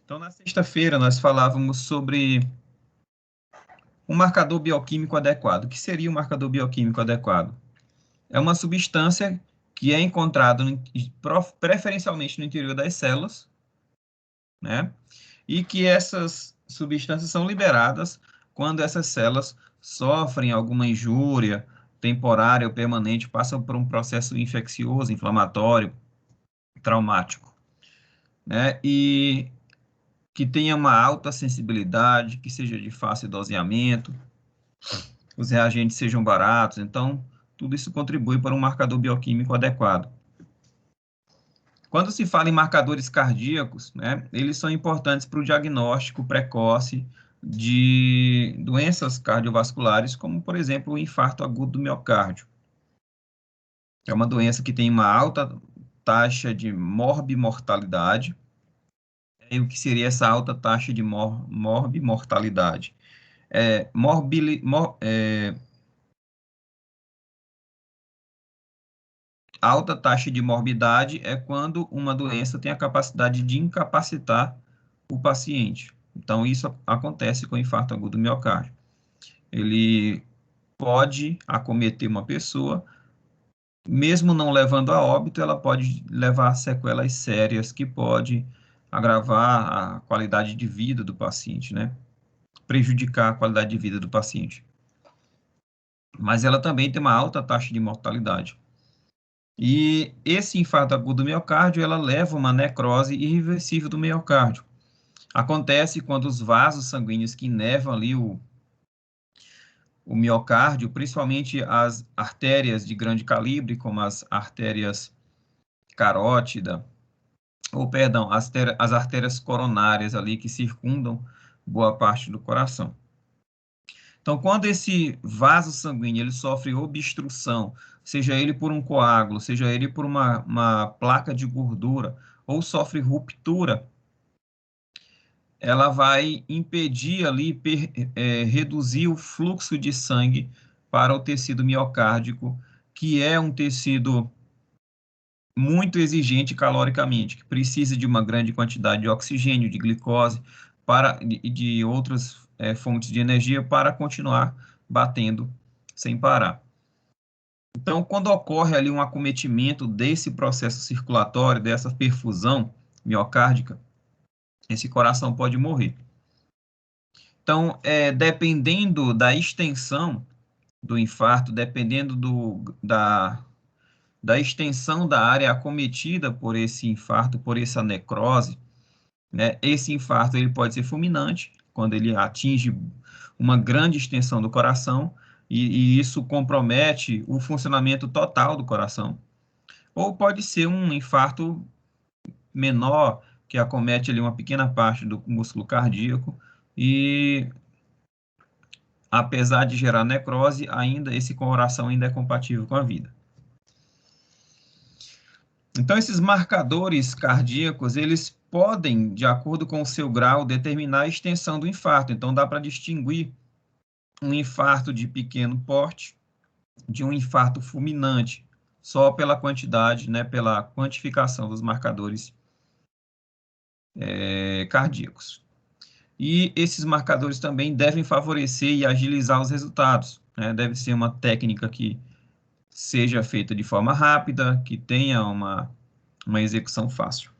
Então, na sexta-feira, nós falávamos sobre um marcador bioquímico adequado. O que seria um marcador bioquímico adequado? É uma substância que é encontrada preferencialmente no interior das células, né? E que essas substâncias são liberadas quando essas células sofrem alguma injúria temporária ou permanente, passam por um processo infeccioso, inflamatório, traumático, né? E que tenha uma alta sensibilidade, que seja de fácil doseamento, os reagentes sejam baratos. Então, tudo isso contribui para um marcador bioquímico adequado. Quando se fala em marcadores cardíacos, né, eles são importantes para o diagnóstico precoce de doenças cardiovasculares, como, por exemplo, o infarto agudo do miocárdio. É uma doença que tem uma alta taxa de morbimortalidade. E o que seria essa alta taxa de morbimortalidade? Alta taxa de morbidade é quando uma doença tem a capacidade de incapacitar o paciente. Então, isso acontece com o infarto agudo do miocárdio. Ele pode acometer uma pessoa, mesmo não levando a óbito, ela pode levar a sequelas sérias que pode agravar a qualidade de vida do paciente, né? Prejudicar a qualidade de vida do paciente. Mas ela também tem uma alta taxa de mortalidade. E esse infarto agudo do miocárdio, ela leva uma necrose irreversível do miocárdio. Acontece quando os vasos sanguíneos que inervam ali o miocárdio, principalmente as artérias de grande calibre, como as artérias carótida, ou perdão, as artérias coronárias ali que circundam boa parte do coração. Então, quando esse vaso sanguíneo ele sofre obstrução, seja ele por um coágulo, seja ele por uma placa de gordura, ou sofre ruptura, ela vai impedir ali, reduzir o fluxo de sangue para o tecido miocárdico, que é um tecido muito exigente caloricamente, que precisa de uma grande quantidade de oxigênio, de glicose e de outras fontes de energia para continuar batendo sem parar. Então, quando ocorre ali um acometimento desse processo circulatório, dessa perfusão miocárdica, esse coração pode morrer. Então, dependendo da extensão do infarto, dependendo da extensão da área acometida por esse infarto, por essa necrose, né, esse infarto ele pode ser fulminante, quando ele atinge uma grande extensão do coração, e isso compromete o funcionamento total do coração. Ou pode ser um infarto menor, que acomete ali uma pequena parte do músculo cardíaco, e apesar de gerar necrose, ainda esse coração ainda é compatível com a vida. Então, esses marcadores cardíacos, eles podem, de acordo com o seu grau, determinar a extensão do infarto. Então, dá para distinguir um infarto de pequeno porte de um infarto fulminante, só pela quantidade, né, pela quantificação dos marcadores cardíacos. E esses marcadores também devem favorecer e agilizar os resultados, né? Deve ser uma técnica que seja feita de forma rápida, que tenha uma execução fácil.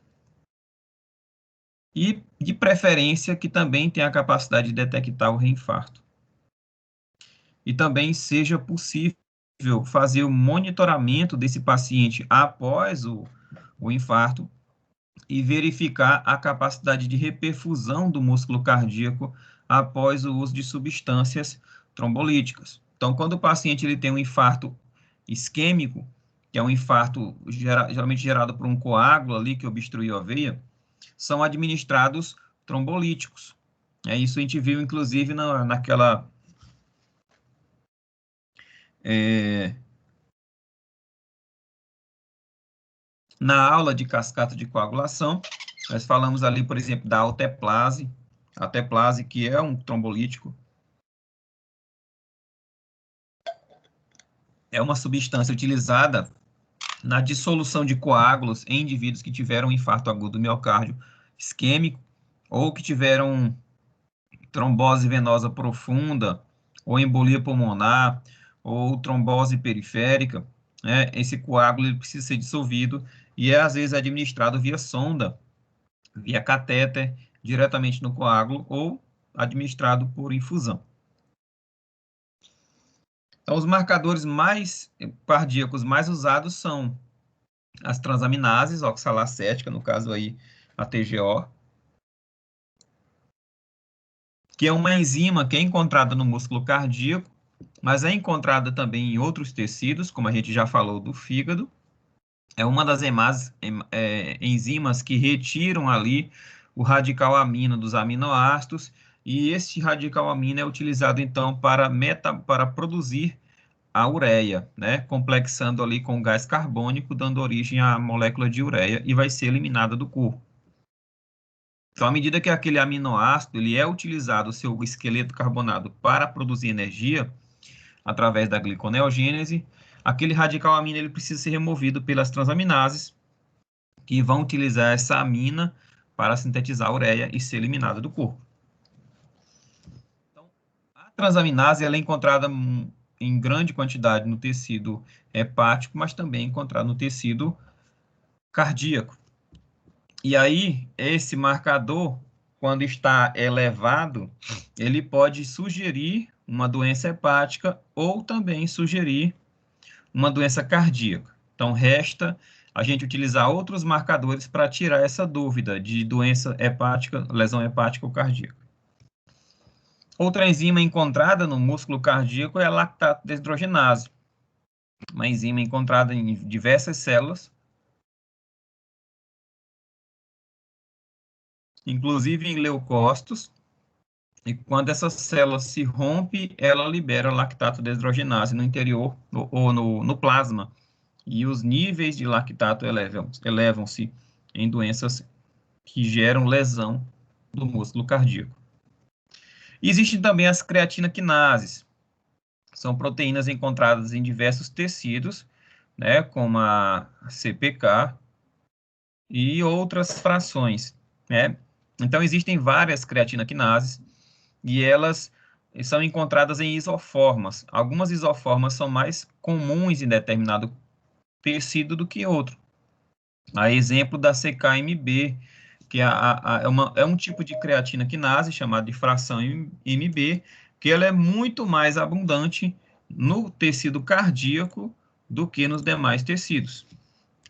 E, de preferência, que também tenha a capacidade de detectar o reinfarto. E também seja possível fazer o monitoramento desse paciente após o infarto e verificar a capacidade de reperfusão do músculo cardíaco após o uso de substâncias trombolíticas. Então, quando o paciente ele tem um infarto isquêmico, que é um infarto geralmente gerado por um coágulo ali que obstruiu a veia, são administrados trombolíticos. Isso a gente viu, inclusive, naquela... na aula de cascata de coagulação, nós falamos ali, por exemplo, da alteplase, a teplase, que é um trombolítico. É uma substância utilizada na dissolução de coágulos em indivíduos que tiveram um infarto agudo do miocárdio isquêmico, ou que tiveram trombose venosa profunda, ou embolia pulmonar, ou trombose periférica, né? Esse coágulo ele precisa ser dissolvido e é às vezes administrado via sonda, via catéter, diretamente no coágulo ou administrado por infusão. Então, os marcadores mais cardíacos mais usados são as transaminases, oxalacética, no caso aí a TGO, que é uma enzima que é encontrada no músculo cardíaco, mas é encontrada também em outros tecidos, como a gente já falou do fígado. É uma das enzimas que retiram ali o radical amina dos aminoácidos, e esse radical amina é utilizado então para produzir a ureia, né? Complexando ali com o gás carbônico, dando origem à molécula de ureia e vai ser eliminada do corpo. Então, à medida que aquele aminoácido ele é utilizado, o seu esqueleto carbonado, para produzir energia, através da gliconeogênese, aquele radical amina ele precisa ser removido pelas transaminases, que vão utilizar essa amina para sintetizar a ureia e ser eliminada do corpo. Então, a transaminase ela é encontrada em grande quantidade no tecido hepático, mas também é encontrada no tecido cardíaco. E aí, esse marcador, quando está elevado, ele pode sugerir uma doença hepática ou também sugerir uma doença cardíaca. Então, resta a gente utilizar outros marcadores para tirar essa dúvida de doença hepática, lesão hepática ou cardíaca. Outra enzima encontrada no músculo cardíaco é a lactato deshidrogenase, uma enzima encontrada em diversas células, inclusive em leucócitos, e quando essa célula se rompe, ela libera lactato deshidrogenase no interior ou no plasma, e os níveis de lactato elevam-se em doenças que geram lesão do músculo cardíaco. E existem também as creatinaquinases, são proteínas encontradas em diversos tecidos, né, como a CPK e outras frações, né? Então, existem várias creatinaquinases e elas são encontradas em isoformas. Algumas isoformas são mais comuns em determinado tecido do que outro. A exemplo da CKMB, que é um tipo de creatina quinase, chamada de fração MB, que ela é muito mais abundante no tecido cardíaco do que nos demais tecidos.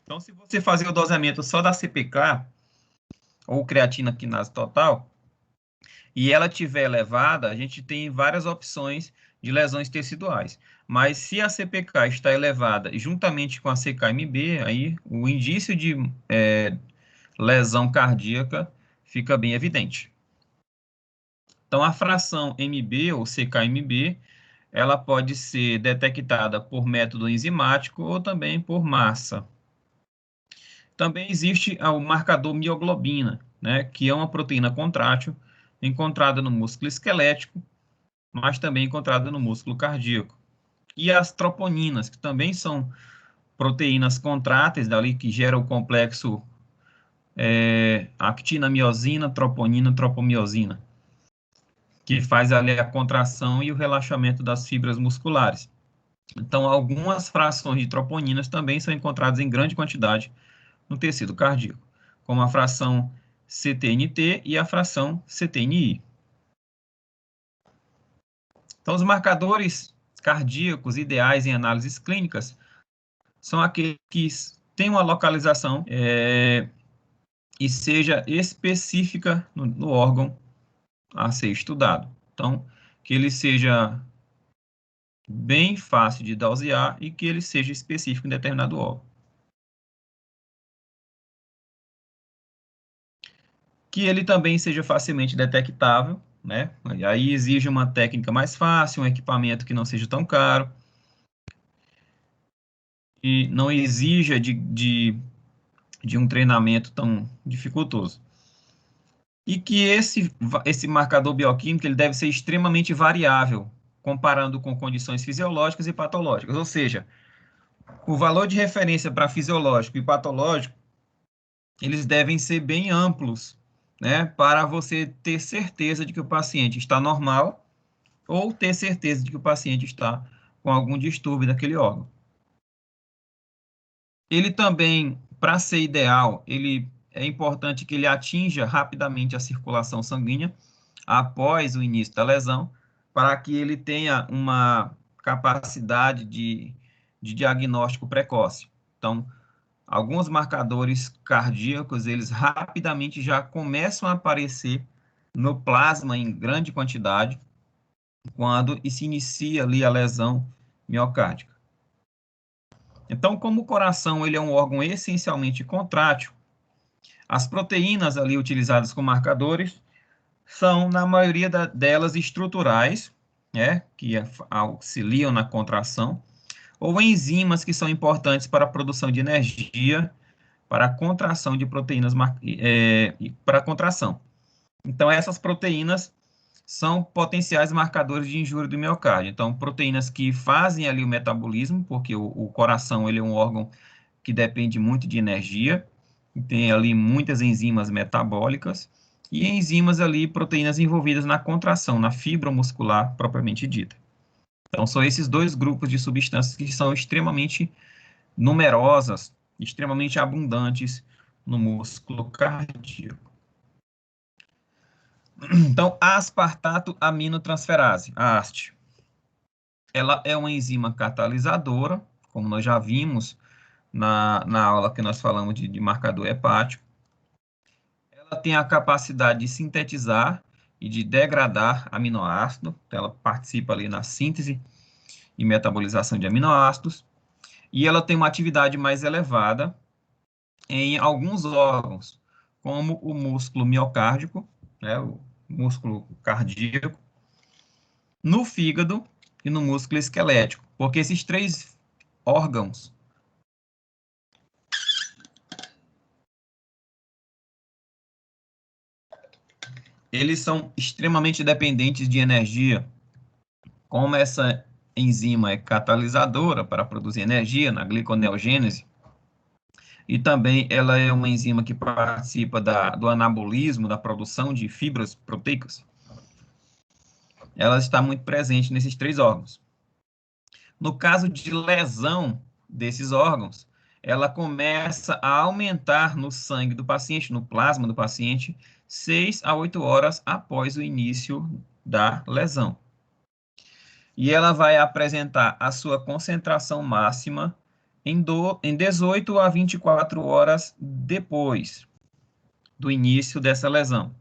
Então, se você fazer o dosamento só da CPK, ou creatina quinase total, e ela tiver elevada, a gente tem várias opções de lesões teciduais. Mas se a CPK está elevada juntamente com a CKMB, aí o indício de lesão cardíaca fica bem evidente. Então, a fração MB ou CKMB, ela pode ser detectada por método enzimático ou também por massa. Também existe o marcador mioglobina, né, que é uma proteína contrátil encontrada no músculo esquelético, mas também encontrada no músculo cardíaco. E as troponinas, que também são proteínas contráteis, dali que geram o complexo actina, miosina, troponina, tropomiosina, que faz ali a contração e o relaxamento das fibras musculares. Então, algumas frações de troponinas também são encontradas em grande quantidade no tecido cardíaco, como a fração CTNT e a fração CTNI. Então, os marcadores cardíacos ideais em análises clínicas são aqueles que têm uma localização e seja específica no órgão a ser estudado. Então, que ele seja bem fácil de dosear e que ele seja específico em determinado órgão. Que ele também seja facilmente detectável, né? Aí exige uma técnica mais fácil, um equipamento que não seja tão caro e não exija de um treinamento tão dificultoso. E que esse marcador bioquímico ele deve ser extremamente variável, comparando com condições fisiológicas e patológicas. Ou seja, o valor de referência para fisiológico e patológico, eles devem ser bem amplos né, para você ter certeza de que o paciente está normal ou ter certeza de que o paciente está com algum distúrbio daquele órgão. Ele também, para ser ideal, ele é importante que ele atinja rapidamente a circulação sanguínea após o início da lesão, para que ele tenha uma capacidade de diagnóstico precoce. Então, alguns marcadores cardíacos, eles rapidamente já começam a aparecer no plasma em grande quantidade, quando se inicia ali a lesão miocárdica. Então, como o coração ele é um órgão essencialmente contrátil, as proteínas ali utilizadas como marcadores são, na maioria delas, estruturais, né, que auxiliam na contração, ou enzimas que são importantes para a produção de energia, para a contração de proteínas, para a contração. Então, essas proteínas são potenciais marcadores de injúria do miocárdio. Então, proteínas que fazem ali o metabolismo, porque o coração ele é um órgão que depende muito de energia, tem ali muitas enzimas metabólicas, e enzimas ali, proteínas envolvidas na contração, na fibra muscular propriamente dita. Então, são esses dois grupos de substâncias que são extremamente numerosas, extremamente abundantes no músculo cardíaco. Então, a aspartato aminotransferase, a AST, ela é uma enzima catalisadora, como nós já vimos na aula que nós falamos de marcador hepático. Ela tem a capacidade de sintetizar e de degradar aminoácido, então ela participa ali na síntese e metabolização de aminoácidos, e ela tem uma atividade mais elevada em alguns órgãos, como o músculo miocárdico, né, o músculo cardíaco, no fígado e no músculo esquelético, porque esses três órgãos eles são extremamente dependentes de energia. Como essa enzima é catalisadora para produzir energia na gliconeogênese, e também ela é uma enzima que participa do anabolismo, da produção de fibras proteicas, ela está muito presente nesses três órgãos. No caso de lesão desses órgãos, ela começa a aumentar no sangue do paciente, no plasma do paciente, 6 a 8 horas após o início da lesão. E ela vai apresentar a sua concentração máxima em 18 a 24 horas depois do início dessa lesão.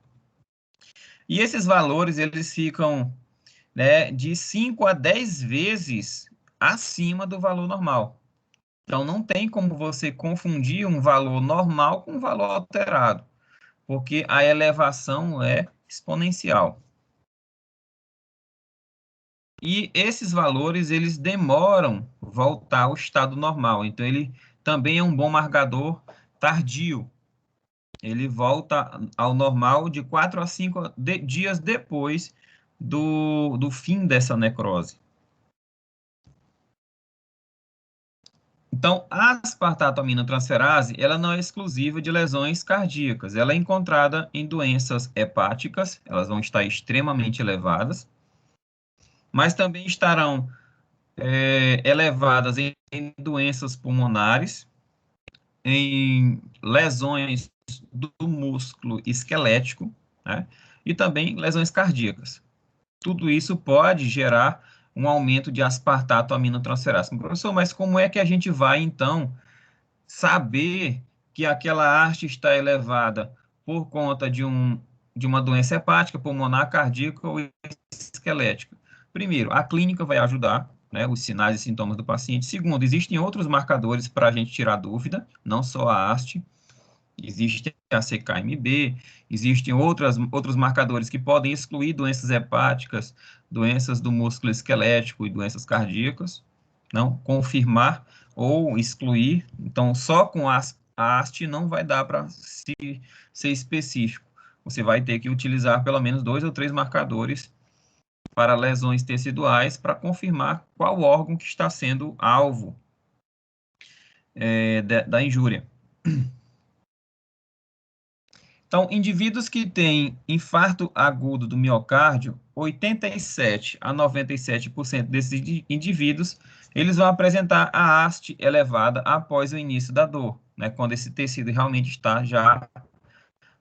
E esses valores, eles ficam, né, de 5 a 10 vezes acima do valor normal. Então, não tem como você confundir um valor normal com um valor alterado, porque a elevação é exponencial. E esses valores, eles demoram voltar ao estado normal. Então, ele também é um bom marcador tardio. Ele volta ao normal de 4 a 5 dias depois do fim dessa necrose. Então, a aspartato aminotransferase, ela não é exclusiva de lesões cardíacas. Ela é encontrada em doenças hepáticas, elas vão estar extremamente elevadas, mas também estarão elevadas em doenças pulmonares, em lesões do músculo esquelético, né? E também lesões cardíacas. Tudo isso pode gerar um aumento de aspartato aminotransferase. Professor, mas como é que a gente vai, então, saber que aquela arte está elevada por conta de uma doença hepática, pulmonar, cardíaca ou esquelética? Primeiro, a clínica vai ajudar, né, os sinais e sintomas do paciente. Segundo, existem outros marcadores para a gente tirar dúvida, não só a haste. Existe a CKMB, existem outros marcadores que podem excluir doenças hepáticas, doenças do músculo esquelético e doenças cardíacas, não confirmar ou excluir. Então, só com a haste não vai dar para ser específico. Você vai ter que utilizar pelo menos 2 ou 3 marcadores para lesões teciduais para confirmar qual órgão que está sendo alvo da injúria. Então, indivíduos que têm infarto agudo do miocárdio, 87 a 97% desses indivíduos, eles vão apresentar a haste elevada após o início da dor, né, quando esse tecido realmente está já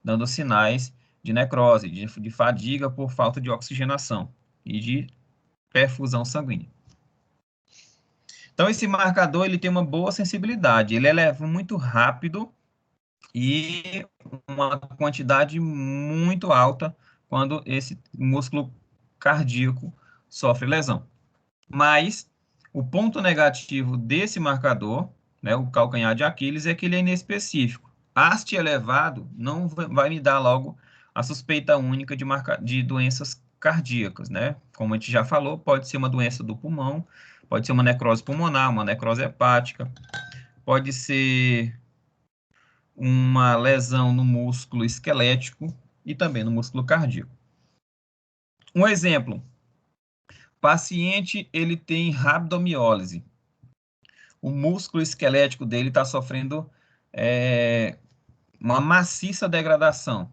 dando sinais de necrose, de fadiga por falta de oxigenação e de perfusão sanguínea. Então, esse marcador ele tem uma boa sensibilidade, ele eleva muito rápido e uma quantidade muito alta quando esse músculo cardíaco sofre lesão. Mas o ponto negativo desse marcador, né, o calcanhar de Aquiles, é que ele é inespecífico. Haste elevado não vai me dar logo a suspeita única de doenças cardíacas, né? Como a gente já falou, pode ser uma doença do pulmão, pode ser uma necrose pulmonar, uma necrose hepática, pode ser uma lesão no músculo esquelético e também no músculo cardíaco. Um exemplo, paciente ele tem rabdomiólise. O músculo esquelético dele está sofrendo uma maciça degradação,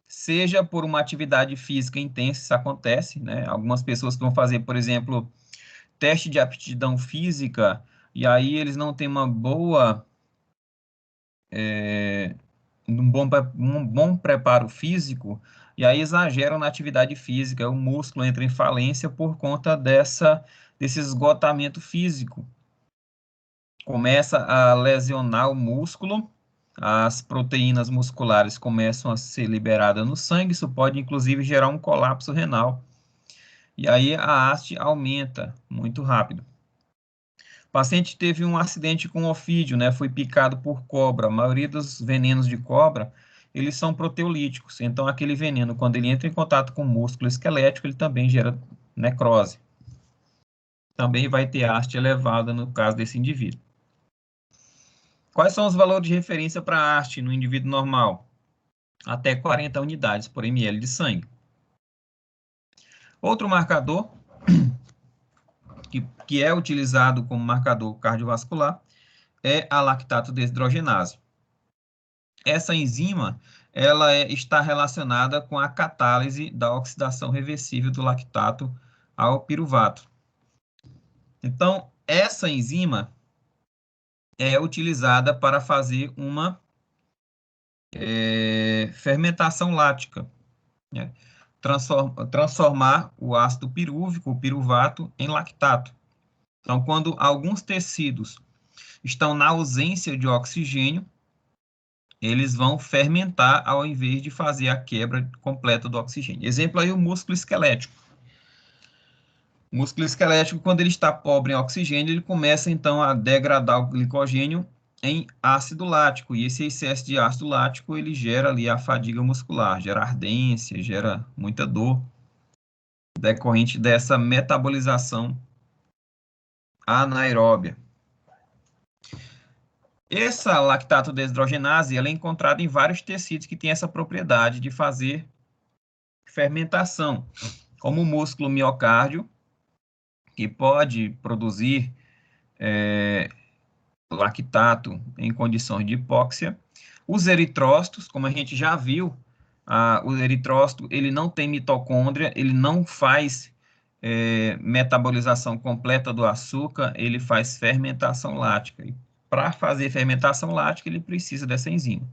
seja por uma atividade física intensa, isso acontece, né? Algumas pessoas que vão fazer, por exemplo, teste de aptidão física, e aí eles não têm uma boa, um bom preparo físico, e aí exageram na atividade física, o músculo entra em falência por conta desse esgotamento físico. Começa a lesionar o músculo, as proteínas musculares começam a ser liberadas no sangue, isso pode inclusive gerar um colapso renal. E aí a haste aumenta muito rápido. O paciente teve um acidente com ofídio, né? Foi picado por cobra. A maioria dos venenos de cobra, eles são proteolíticos. Então, aquele veneno, quando ele entra em contato com o músculo esquelético, ele também gera necrose. Também vai ter haste elevada no caso desse indivíduo. Quais são os valores de referência para a haste no indivíduo normal? Até 40 unidades por ml de sangue. Outro marcador que é utilizado como marcador cardiovascular é a lactato desidrogenase. Essa enzima ela está relacionada com a catálise da oxidação reversível do lactato ao piruvato. Então, essa enzima é utilizada para fazer uma fermentação lática, né? Transformar o ácido pirúvico, o piruvato, em lactato. Então, quando alguns tecidos estão na ausência de oxigênio, eles vão fermentar ao invés de fazer a quebra completa do oxigênio. Exemplo aí, o músculo esquelético. O músculo esquelético, quando ele está pobre em oxigênio, ele começa, então, a degradar o glicogênio em ácido lático, e esse excesso de ácido lático, ele gera ali a fadiga muscular, gera ardência, gera muita dor, decorrente dessa metabolização anaeróbia. Essa lactato desidrogenase, ela é encontrada em vários tecidos que têm essa propriedade de fazer fermentação, como o músculo miocárdio, que pode produzir lactato em condições de hipóxia. Os eritrócitos, como a gente já viu, o eritrócito ele não tem mitocôndria, ele não faz metabolização completa do açúcar, ele faz fermentação lática. E para fazer fermentação lática, ele precisa dessa enzima.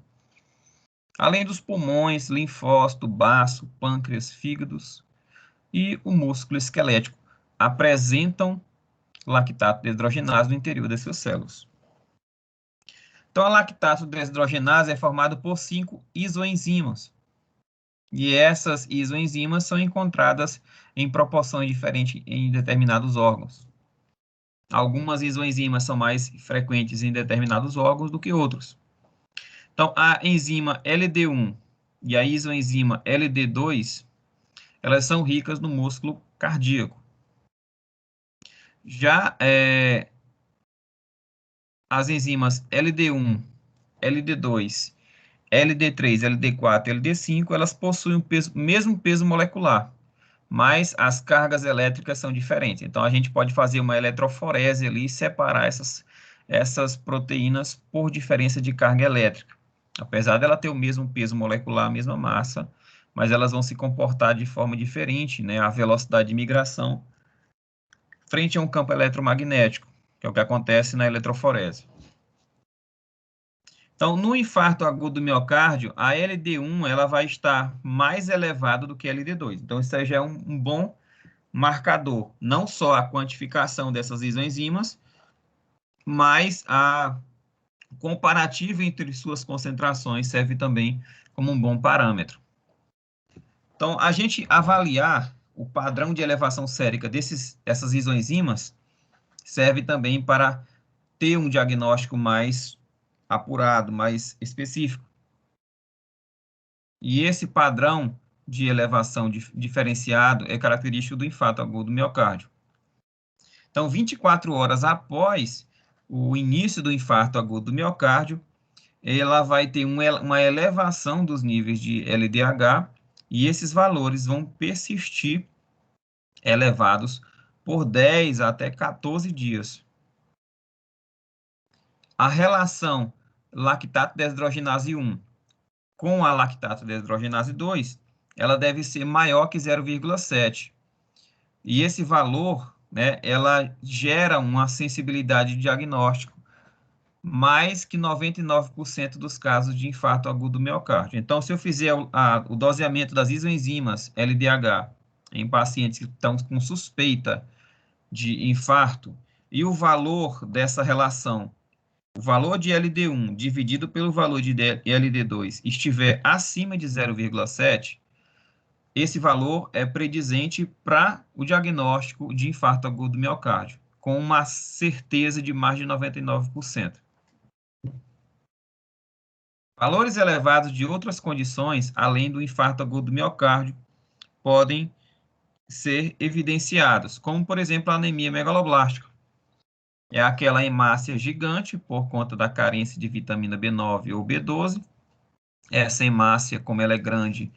Além dos pulmões, linfócito, baço, pâncreas, fígados e o músculo esquelético apresentam lactato desidrogenase no interior das suas células. Então, a lactato desidrogenase é formada por 5 isoenzimas. E essas isoenzimas são encontradas em proporções diferentes em determinados órgãos. Algumas isoenzimas são mais frequentes em determinados órgãos do que outros. Então, a enzima LD1 e a isoenzima LD2, elas são ricas no músculo cardíaco. Já as enzimas LD1, LD2, LD3, LD4 e LD5, elas possuem o mesmo peso molecular, mas as cargas elétricas são diferentes. Então, a gente pode fazer uma eletroforese ali e separar essas proteínas por diferença de carga elétrica. Apesar dela ter o mesmo peso molecular, a mesma massa, mas elas vão se comportar de forma diferente, né? A velocidade de migração frente a um campo eletromagnético, que é o que acontece na eletroforese. Então, no infarto agudo do miocárdio, a LD1 ela vai estar mais elevada do que a LD2. Então, isso aí já é um bom marcador, não só a quantificação dessas isoenzimas, mas a comparativo entre suas concentrações serve também como um bom parâmetro. Então, a gente avaliar o padrão de elevação sérica dessas isoenzimas serve também para ter um diagnóstico mais apurado, mais específico. E esse padrão de elevação diferenciado é característico do infarto agudo do miocárdio. Então, 24 horas após o início do infarto agudo do miocárdio, ela vai ter uma elevação dos níveis de LDH e esses valores vão persistir elevados por 10 até 14 dias. A relação lactato deshidrogenase 1 com a lactato deshidrogenase 2, ela deve ser maior que 0,7. E esse valor, né, ela gera uma sensibilidade de diagnóstico mais que 99% dos casos de infarto agudo do miocárdio. Então, se eu fizer o doseamento das isoenzimas LDH em pacientes que estão com suspeita de infarto e o valor dessa relação, o valor de LD1 dividido pelo valor de LD2 estiver acima de 0,7, esse valor é predizente para o diagnóstico de infarto agudo do miocárdio, com uma certeza de mais de 99%. Valores elevados de outras condições, além do infarto agudo do miocárdio, podem ser evidenciados, como, por exemplo, a anemia megaloblástica. É aquela hemácia gigante por conta da carência de vitamina B9 ou B12. Essa hemácia, como ela é grande,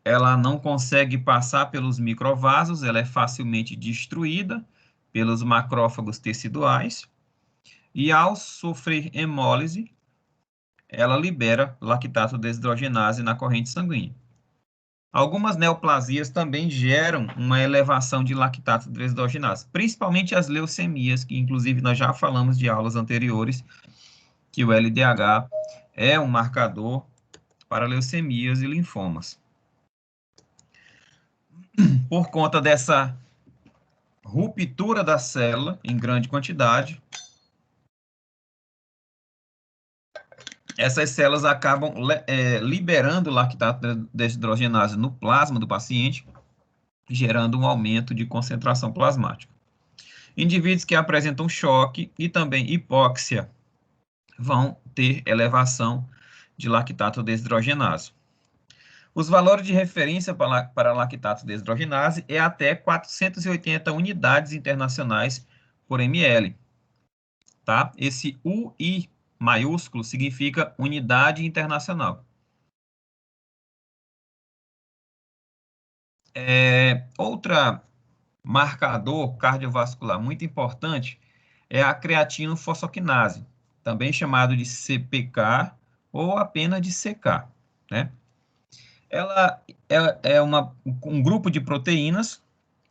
ela não consegue passar pelos microvasos, ela é facilmente destruída pelos macrófagos teciduais. E ao sofrer hemólise, ela libera lactato desidrogenase na corrente sanguínea. Algumas neoplasias também geram uma elevação de lactato desidrogenase, principalmente as leucemias, que inclusive nós já falamos de aulas anteriores, que o LDH é um marcador para leucemias e linfomas. Por conta dessa ruptura da célula em grande quantidade, essas células acabam liberando lactato desidrogenase no plasma do paciente, gerando um aumento de concentração plasmática. Indivíduos que apresentam choque e também hipóxia vão ter elevação de lactato desidrogenase. Os valores de referência para lactato desidrogenase é até 480 unidades internacionais por ml. Tá? Esse UI maiúsculo significa unidade internacional. Outra marcador cardiovascular muito importante é a creatinofosfoquinase, também chamado de CPK ou apenas de CK, né? Ela é um grupo de proteínas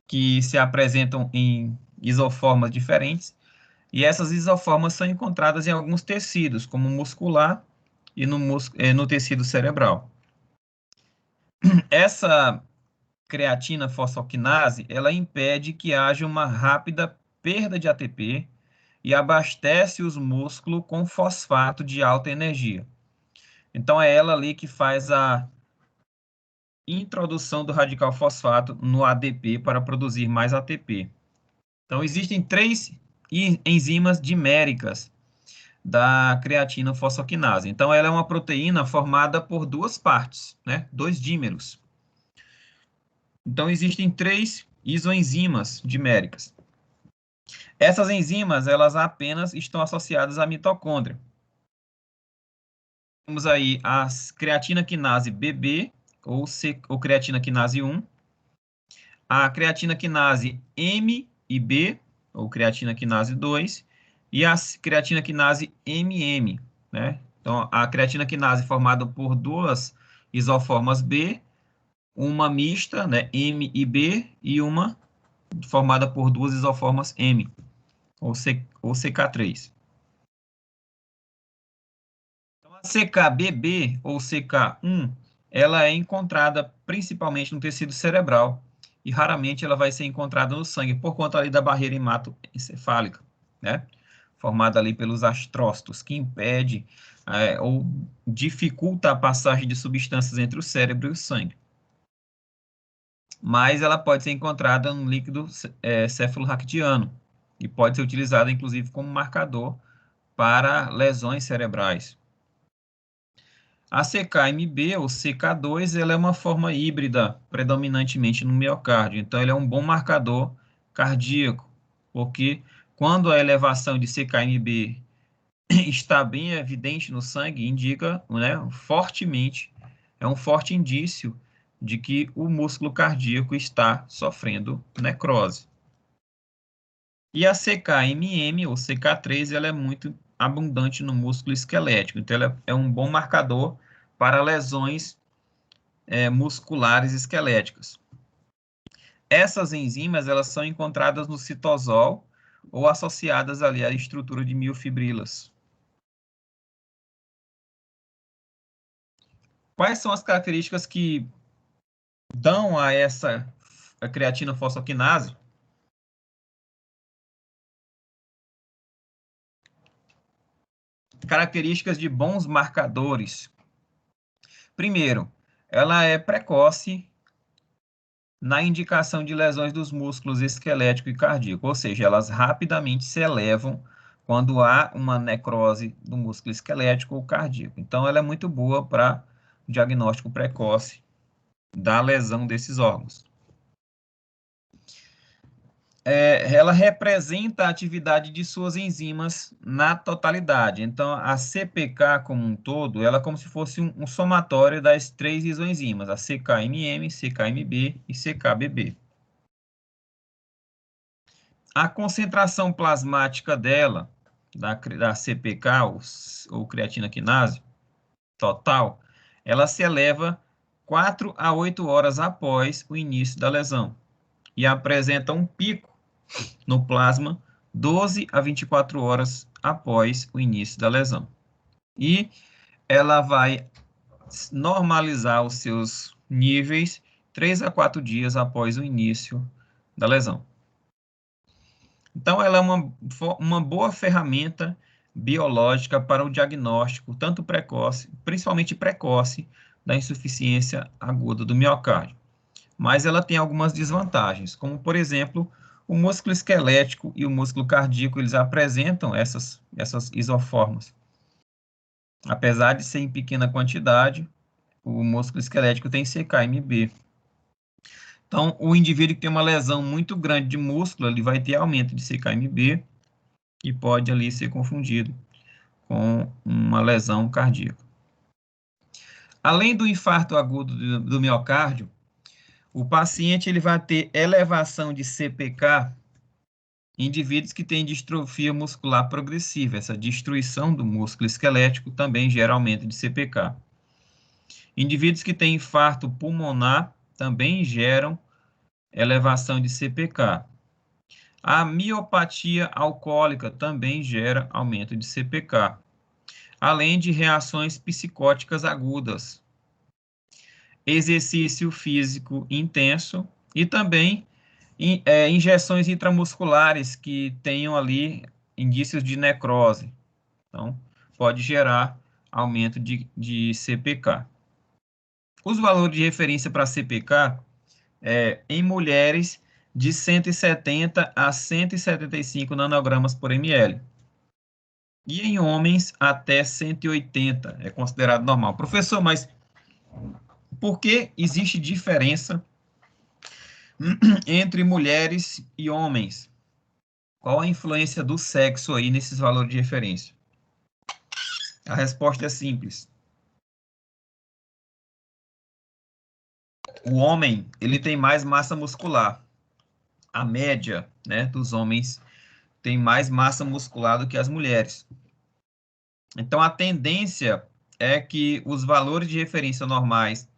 que se apresentam em isoformas diferentes, e essas isoformas são encontradas em alguns tecidos, como muscular e no tecido cerebral. Essa creatina fosfoquinase, ela impede que haja uma rápida perda de ATP e abastece os músculos com fosfato de alta energia. Então, é ela ali que faz a introdução do radical fosfato no ADP para produzir mais ATP. Então, existem 3 enzimas diméricas da creatina fosfoquinase. Então, ela é uma proteína formada por 2 partes, né? 2 dímeros. Então, existem 3 isoenzimas diméricas. Essas enzimas, elas apenas estão associadas à mitocôndria. Temos aí a creatina quinase BB, ou creatina quinase 1, a creatina quinase M e B, ou creatina quinase 2, e a creatina quinase MM, né? Então, a creatina quinase é formada por duas isoformas B, uma mista, né, M e B, e uma formada por duas isoformas M, ou CK3. Então, a CKBB, ou CK1, ela é encontrada principalmente no tecido cerebral, e raramente ela vai ser encontrada no sangue, por conta ali da barreira hematoencefálica, né? Formada ali pelos astrócitos, que impede ou dificulta a passagem de substâncias entre o cérebro e o sangue. Mas ela pode ser encontrada no líquido cefalorraquidiano e pode ser utilizada, inclusive, como marcador para lesões cerebrais. A CKMB, ou CK2, ela é uma forma híbrida, predominantemente no miocárdio. Então, ele é um bom marcador cardíaco, porque quando a elevação de CKMB está bem evidente no sangue, indica, né, fortemente, é um forte indício de que o músculo cardíaco está sofrendo necrose. E a CKMM, ou CK3, ela é muito abundante no músculo esquelético, então ela é um bom marcador para lesões musculares esqueléticas. Essas enzimas, elas são encontradas no citosol ou associadas ali à estrutura de miofibrilas. Quais são as características que dão a essa creatina fosfoquinase? Características de bons marcadores. Primeiro, ela é precoce na indicação de lesões dos músculos esquelético e cardíaco, ou seja, elas rapidamente se elevam quando há uma necrose do músculo esquelético ou cardíaco. Então, ela é muito boa para diagnóstico precoce da lesão desses órgãos. Ela representa a atividade de suas enzimas na totalidade. Então, a CPK como um todo, ela é como se fosse um somatório das três isoenzimas, a CKMM, CKMB e CKBB. A concentração plasmática dela, da CPK, ou creatina quinase, total, ela se eleva 4 a 8 horas após o início da lesão e apresenta um pico no plasma 12 a 24 horas após o início da lesão. E ela vai normalizar os seus níveis 3 a 4 dias após o início da lesão. Então, ela é uma boa ferramenta biológica para o diagnóstico, tanto precoce, principalmente precoce, da insuficiência aguda do miocárdio. Mas ela tem algumas desvantagens, como, por exemplo, o músculo esquelético e o músculo cardíaco, eles apresentam essas isoformas. Apesar de ser em pequena quantidade, o músculo esquelético tem CKMB. Então, o indivíduo que tem uma lesão muito grande de músculo, ele vai ter aumento de CKMB e pode ali ser confundido com uma lesão cardíaca. Além do infarto agudo do miocárdio, o paciente ele vai ter elevação de CPK em indivíduos que têm distrofia muscular progressiva. Essa destruição do músculo esquelético também gera aumento de CPK. Indivíduos que têm infarto pulmonar também geram elevação de CPK. A miopatia alcoólica também gera aumento de CPK, além de reações psicóticas agudas, exercício físico intenso e também injeções intramusculares que tenham ali indícios de necrose. Então, pode gerar aumento de CPK. Os valores de referência para CPK em mulheres de 170 a 175 nanogramas por ml. E em homens até 180 é considerado normal. Professor, mas por que existe diferença entre mulheres e homens? Qual a influência do sexo aí nesses valores de referência? A resposta é simples. O homem, ele tem mais massa muscular. A média, né, dos homens tem mais massa muscular do que as mulheres. Então, a tendência é que os valores de referência normais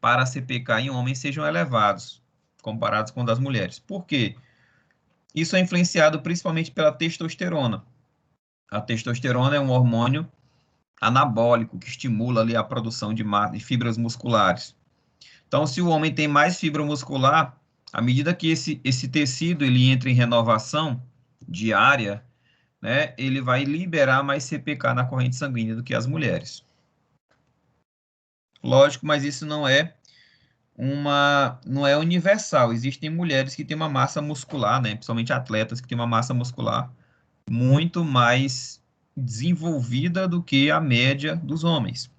para a CPK em homens sejam elevados, comparados com os das mulheres. Por quê? Isso é influenciado principalmente pela testosterona. A testosterona é um hormônio anabólico que estimula ali a produção de fibras musculares. Então, se o homem tem mais fibra muscular, à medida que esse tecido ele entra em renovação diária, né, ele vai liberar mais CPK na corrente sanguínea do que as mulheres. Lógico, mas isso não é universal. Existem mulheres que têm uma massa muscular, né, principalmente atletas que têm uma massa muscular muito mais desenvolvida do que a média dos homens.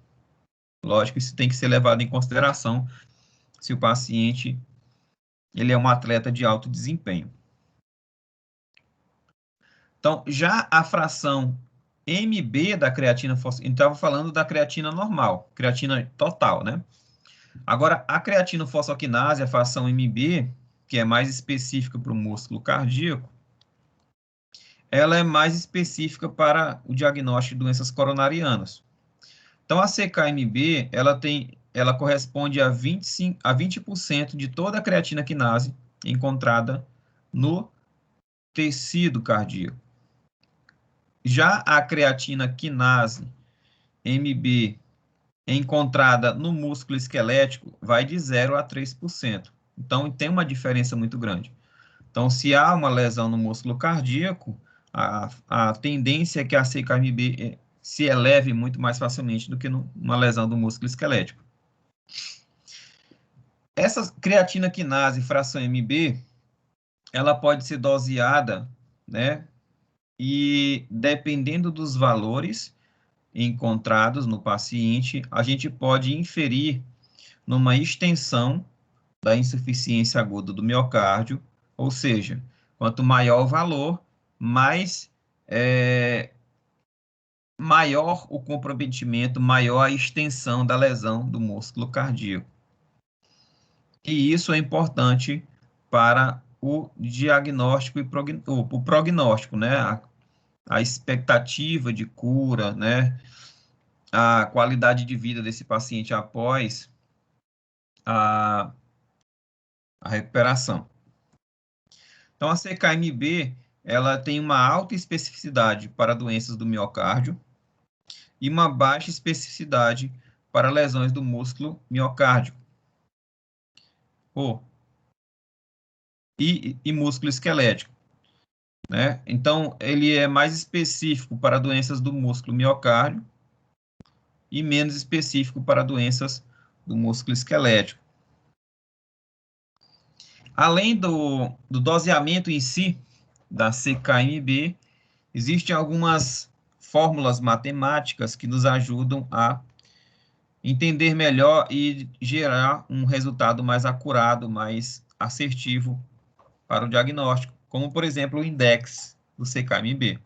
Lógico, isso tem que ser levado em consideração se o paciente ele é um atleta de alto desempenho. Então, já a fração MB da creatina fosfoquinase, estava falando da creatina normal, creatina total, né? Agora, a creatina fosfoquinase, a fração MB, que é mais específica para o músculo cardíaco, ela é mais específica para o diagnóstico de doenças coronarianas. Então, a CKMB, ela corresponde a 20% de toda a creatina quinase encontrada no tecido cardíaco. Já a creatina quinase, MB, encontrada no músculo esquelético, vai de 0 a 3%. Então, tem uma diferença muito grande. Então, se há uma lesão no músculo cardíaco, a tendência é que a CKMB se eleve muito mais facilmente do que numa lesão do músculo esquelético. Essa creatina quinase, fração MB, ela pode ser doseada, né? E dependendo dos valores encontrados no paciente, a gente pode inferir numa extensão da insuficiência aguda do miocárdio, ou seja, quanto maior o valor, maior o comprometimento, maior a extensão da lesão do músculo cardíaco. E isso é importante para o diagnóstico e o prognóstico, né? A expectativa de cura, né? A qualidade de vida desse paciente após a, a recuperação. Então, a CKMB, ela tem uma alta especificidade para doenças do miocárdio e uma baixa especificidade para lesões do músculo miocárdio e músculo esquelético, né? Então, ele é mais específico para doenças do músculo miocárdio e menos específico para doenças do músculo esquelético. Além do doseamento em si da CKMB, existem algumas fórmulas matemáticas que nos ajudam a entender melhor e gerar um resultado mais acurado, mais assertivo para o diagnóstico, como, por exemplo, o index do CKMB.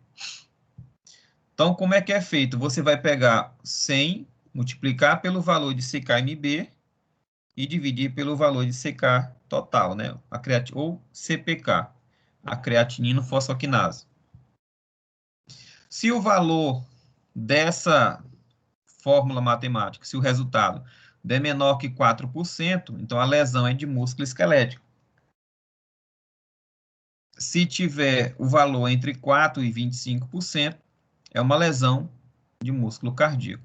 Então, como é que é feito? Você vai pegar 100, multiplicar pelo valor de CKMB e dividir pelo valor de CK total, né? Ou CPK, a creatinina fosfoquinase. Se o valor dessa fórmula matemática, se o resultado der menor que 4%, então a lesão é de músculo esquelético. Se tiver o valor entre 4% e 25%, é uma lesão de músculo cardíaco.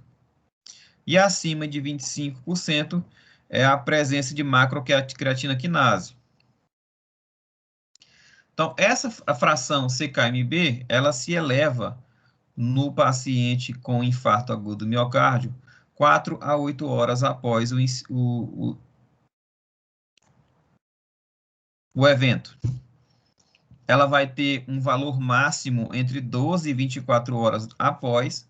E acima de 25% é a presença de macrocreatina quinase. Então, essa fração CKMB, ela se eleva no paciente com infarto agudo do miocárdio 4 a 8 horas após o evento. Ela vai ter um valor máximo entre 12 e 24 horas após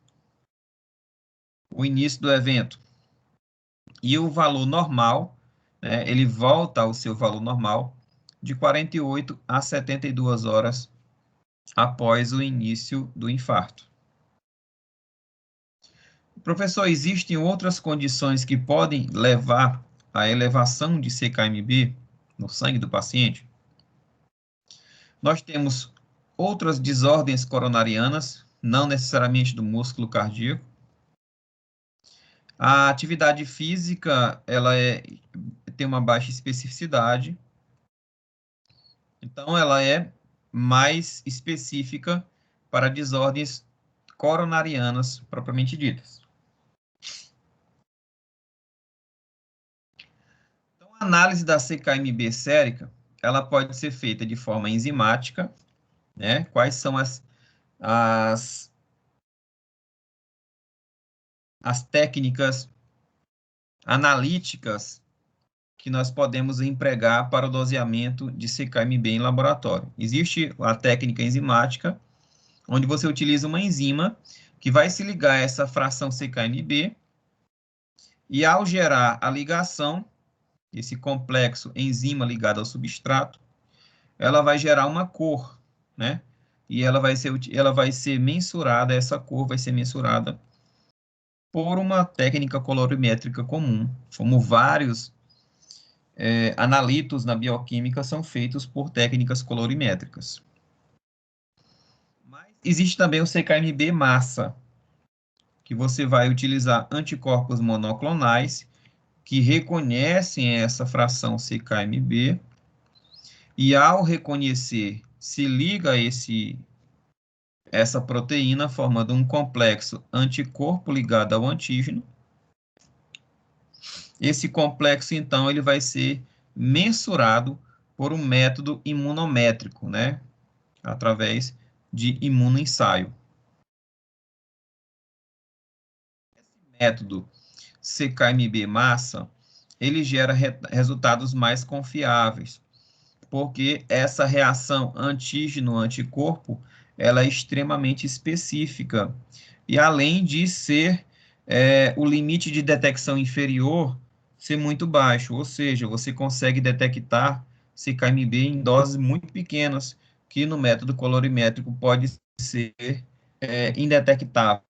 o início do evento. E o valor normal, né, ele volta ao seu valor normal de 48 a 72 horas após o início do infarto. Professor, existem outras condições que podem levar à elevação de CKMB no sangue do paciente? Nós temos outras desordens coronarianas, não necessariamente do músculo cardíaco. A atividade física, tem uma baixa especificidade, então ela é mais específica para desordens coronarianas propriamente ditas. Então, a análise da CKMB sérica, ela pode ser feita de forma enzimática, né? Quais são as, as técnicas analíticas que nós podemos empregar para o doseamento de CKMB em laboratório? Existe a técnica enzimática, onde você utiliza uma enzima que vai se ligar a essa fração CKMB, e ao gerar a ligação, esse complexo enzima ligado ao substrato, ela vai gerar uma cor, né? E ela vai ser mensurada, essa cor vai ser mensurada por uma técnica colorimétrica comum, como vários analitos na bioquímica são feitos por técnicas colorimétricas. Mas existe também o CKMB massa, que você vai utilizar anticorpos monoclonais que reconhecem essa fração CKMB, e ao reconhecer, se liga a essa proteína, formando um complexo anticorpo ligado ao antígeno. Esse complexo, então, ele vai ser mensurado por um método imunométrico, né? Através de imunoensaio. Esse método CKMB massa, ele gera resultados mais confiáveis, porque essa reação antígeno-anticorpo, ela é extremamente específica, e além de ser o limite de detecção inferior ser muito baixo, ou seja, você consegue detectar CKMB em doses muito pequenas, que no método colorimétrico pode ser indetectável.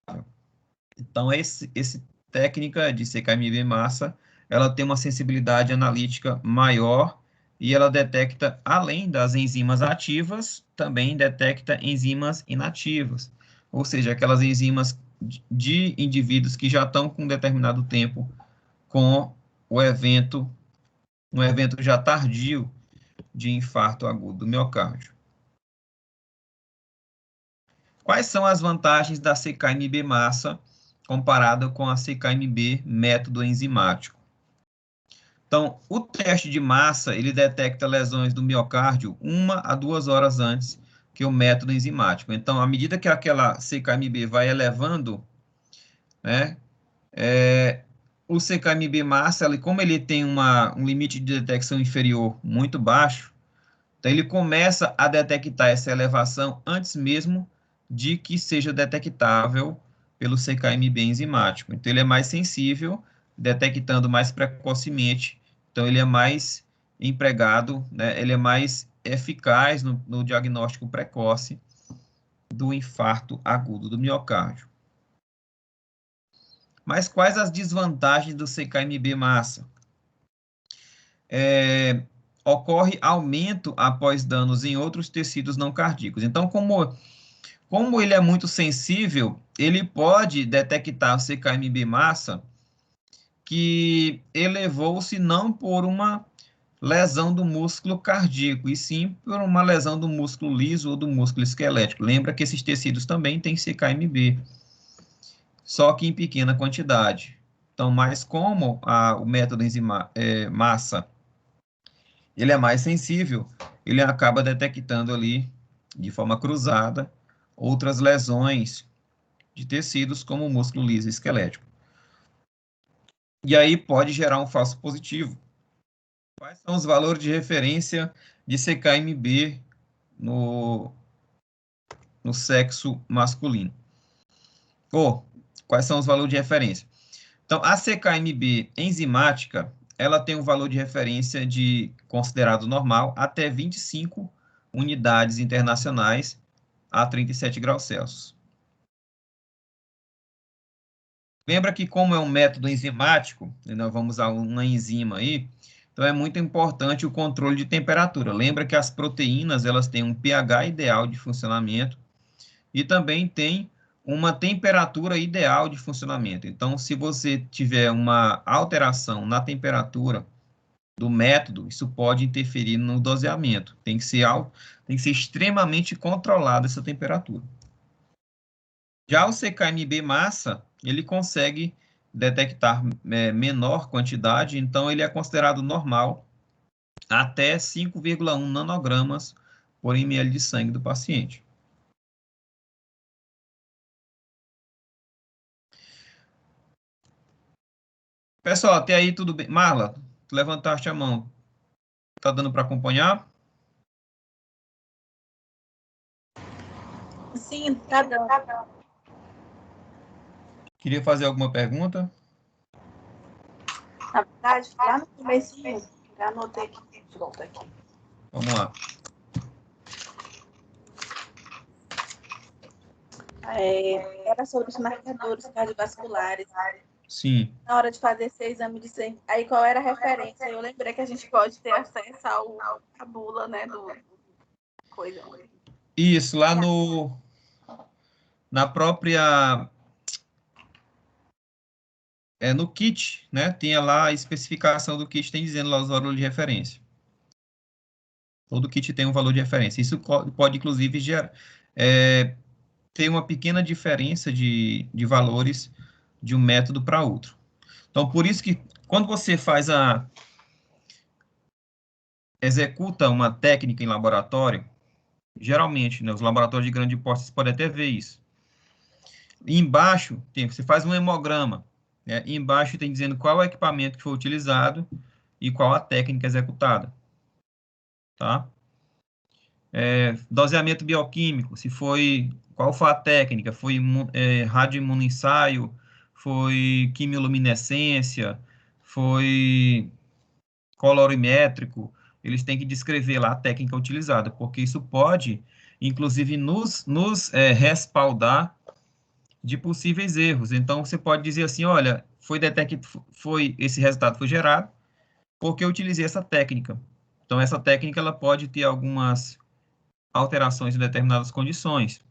Então, essa técnica de CKMB massa, ela tem uma sensibilidade analítica maior, e ela detecta, além das enzimas ativas, também detecta enzimas inativas, ou seja, aquelas enzimas de indivíduos que já estão com um determinado tempo com um evento já tardio de infarto agudo do miocárdio. Quais são as vantagens da CKMB massa comparada com a CKMB método enzimático? Então, o teste de massa, ele detecta lesões do miocárdio 1 a 2 horas antes que o método enzimático. Então, à medida que aquela CKMB vai elevando, né, o CKMB massa, como ele tem um limite de detecção inferior muito baixo, então ele começa a detectar essa elevação antes mesmo de que seja detectável pelo CKMB enzimático. Então, ele é mais sensível, detectando mais precocemente. Então, ele é mais empregado, né? Ele é mais eficaz no diagnóstico precoce do infarto agudo do miocárdio. Mas quais as desvantagens do CKMB massa? Ocorre aumento após danos em outros tecidos não cardíacos. Então, como ele é muito sensível, ele pode detectar o CKMB massa que elevou-se não por uma lesão do músculo cardíaco, e sim por uma lesão do músculo liso ou do músculo esquelético. Lembra que esses tecidos também têm CKMB, só que em pequena quantidade. Então, mas como o método massa, ele é mais sensível, ele acaba detectando ali, de forma cruzada, outras lesões de tecidos, como o músculo liso esquelético. E aí pode gerar um falso positivo. Quais são os valores de referência de CKMB no sexo masculino? Ou, quais são os valores de referência? Então, a CKMB enzimática, ela tem um valor de referência considerado normal até 25 unidades internacionais a 37 graus Celsius. Lembra que, como é um método enzimático, nós vamos usar uma enzima aí, então é muito importante o controle de temperatura. Lembra que as proteínas, elas têm um pH ideal de funcionamento, e também tem uma temperatura ideal de funcionamento. Então, se você tiver uma alteração na temperatura do método, isso pode interferir no doseamento. Tem que ser extremamente controlada essa temperatura. Já o CKMB massa, ele consegue detectar menor quantidade, então ele é considerado normal até 5,1 nanogramas por ml de sangue do paciente. Pessoal, até aí tudo bem? Marla, tu levantaste a mão. Tá dando para acompanhar? Sim, tá dando. Queria fazer alguma pergunta? Na verdade, lá no comecinho, já anotei aqui, pronto, aqui. Vamos lá. Era sobre os marcadores cardiovasculares. Sim. Na hora de fazer esse exame de sangue, aí qual era a referência? Eu lembrei que a gente pode ter acesso à bula, né, do coisa. Isso, lá na própria no kit, né? Tinha lá a especificação do kit, tem dizendo lá os valores de referência. Todo kit tem um valor de referência. Isso pode, inclusive, ter uma pequena diferença de valores de um método para outro. Então, por isso que quando você executa uma técnica em laboratório, geralmente, né, os laboratórios de grande porte, você pode até ver isso. E embaixo, você faz um hemograma, né? E embaixo tem dizendo qual é o equipamento que foi utilizado e qual a técnica executada, tá? Doseamento bioquímico, qual foi a técnica? Foi radioimunoensaio, foi quimioluminescência, foi colorimétrico. Eles têm que descrever lá a técnica utilizada, porque isso pode, inclusive, nos respaldar de possíveis erros. Então, você pode dizer assim, olha, esse resultado foi gerado porque eu utilizei essa técnica. Então, essa técnica ela pode ter algumas alterações em determinadas condições.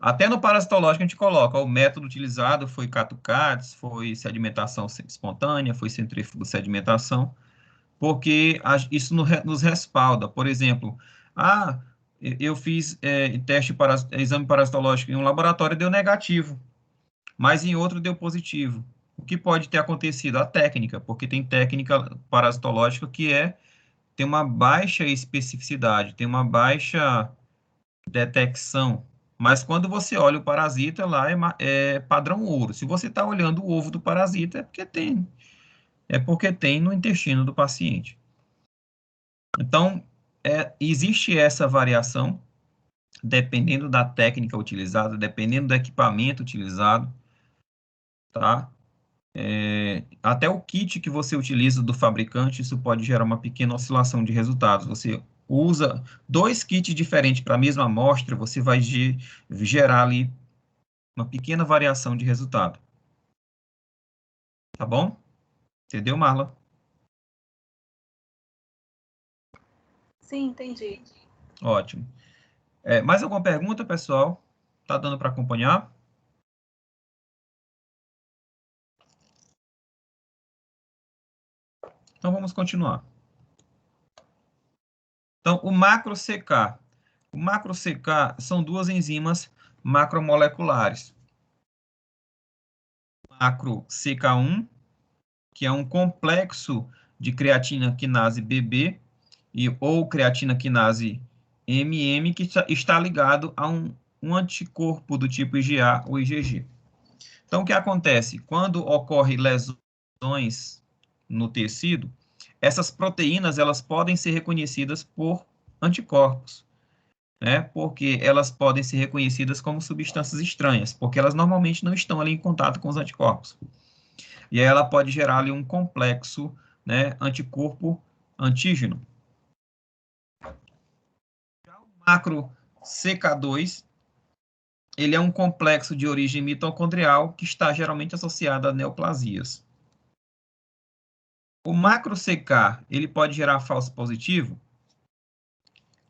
Até no parasitológico a gente coloca, ó, o método utilizado foi Catucates, foi sedimentação espontânea, foi centrífugo sedimentação, porque isso nos respalda. Por exemplo, eu fiz exame parasitológico em um laboratório e deu negativo, mas em outro deu positivo. O que pode ter acontecido? A técnica, porque tem técnica parasitológica tem uma baixa especificidade, tem uma baixa detecção. Mas quando você olha o parasita, lá é padrão ouro. Se você está olhando o ovo do parasita, é porque tem no intestino do paciente. Então, existe essa variação, dependendo da técnica utilizada, dependendo do equipamento utilizado, tá? Até o kit que você utiliza do fabricante, isso pode gerar uma pequena oscilação de resultados. Você usa dois kits diferentes para a mesma amostra, você vai gerar ali uma pequena variação de resultado. Tá bom? Entendeu, Marla? Sim, entendi. Ótimo. Mais alguma pergunta, pessoal? Tá dando para acompanhar? Então, vamos continuar. Então, o macro CK. O macro CK são duas enzimas macromoleculares. Macro CK1, que é um complexo de creatina quinase BB ou creatina quinase MM, que está ligado a um anticorpo do tipo IgA ou IgG. Então, o que acontece? Quando ocorrem lesões no tecido, essas proteínas elas podem ser reconhecidas por anticorpos, né? Porque elas podem ser reconhecidas como substâncias estranhas, porque elas normalmente não estão ali em contato com os anticorpos. E aí ela pode gerar ali um complexo, né, anticorpo-antígeno. Já o macro CK2, ele é um complexo de origem mitocondrial que está geralmente associado a neoplasias. O macro CK, ele pode gerar falso positivo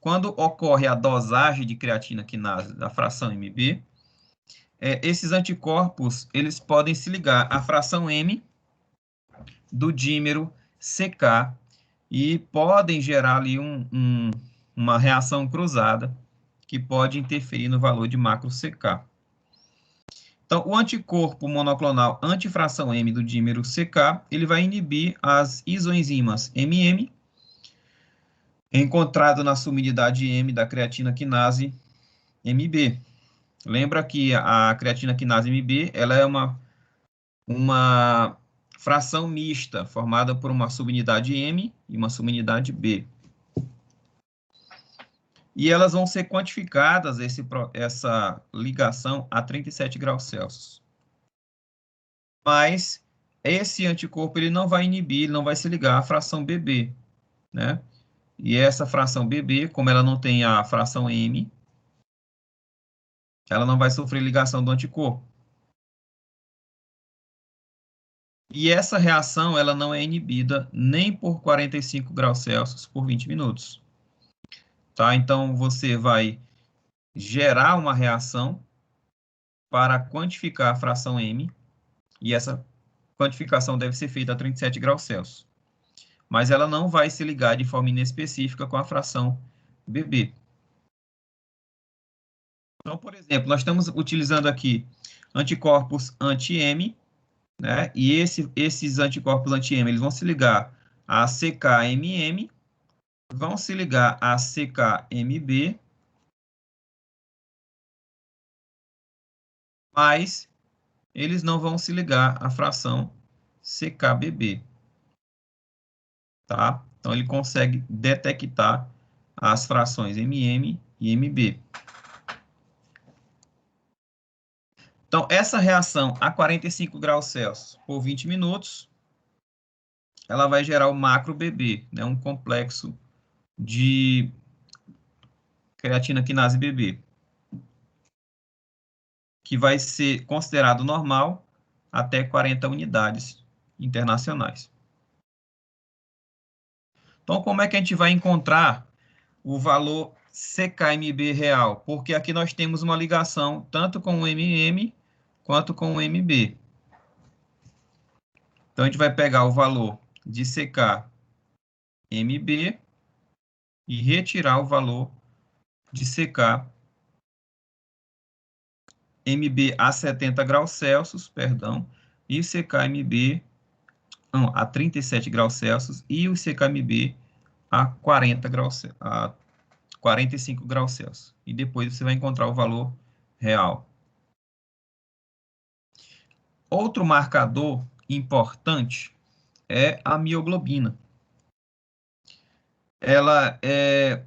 quando ocorre a dosagem de creatina quinase da fração MB esses anticorpos, eles podem se ligar à fração M do dímero CK e podem gerar ali uma reação cruzada que pode interferir no valor de macro CK. Então, o anticorpo monoclonal antifração M do dímero CK, ele vai inibir as isoenzimas MM, encontrado na subunidade M da creatina quinase MB. Lembra que a creatina quinase MB, ela é uma fração mista, formada por uma subunidade M e uma subunidade B. E elas vão ser quantificadas, essa ligação, a 37 graus Celsius. Mas esse anticorpo ele não vai inibir, ele não vai se ligar à fração BB, né? E essa fração BB, como ela não tem a fração M, ela não vai sofrer ligação do anticorpo. E essa reação, ela não é inibida nem por 45 graus Celsius por 20 minutos. Tá? Então, você vai gerar uma reação para quantificar a fração M, e essa quantificação deve ser feita a 37 graus Celsius. Mas ela não vai se ligar de forma inespecífica com a fração BB. Então, por exemplo, nós estamos utilizando aqui anticorpos anti-M, né? E esses anticorpos anti-M, eles vão se ligar a CKMM, vão se ligar a CKMB, mas eles não vão se ligar à fração CKBB, tá? Então, ele consegue detectar as frações MM e MB. Então, essa reação a 45 graus Celsius por 20 minutos, ela vai gerar o macro BB, né? Um complexo de creatina quinase BB, que vai ser considerado normal até 40 unidades internacionais. Então, como é que a gente vai encontrar o valor CKMB real? Porque aqui nós temos uma ligação tanto com o MM quanto com o MB. Então, a gente vai pegar o valor de CKMB e retirar o valor de CKMB a 70 graus Celsius, perdão, e CKMB a 37 graus Celsius e o CKMB a 45 graus Celsius. E depois você vai encontrar o valor real. Outro marcador importante é a mioglobina. Ela é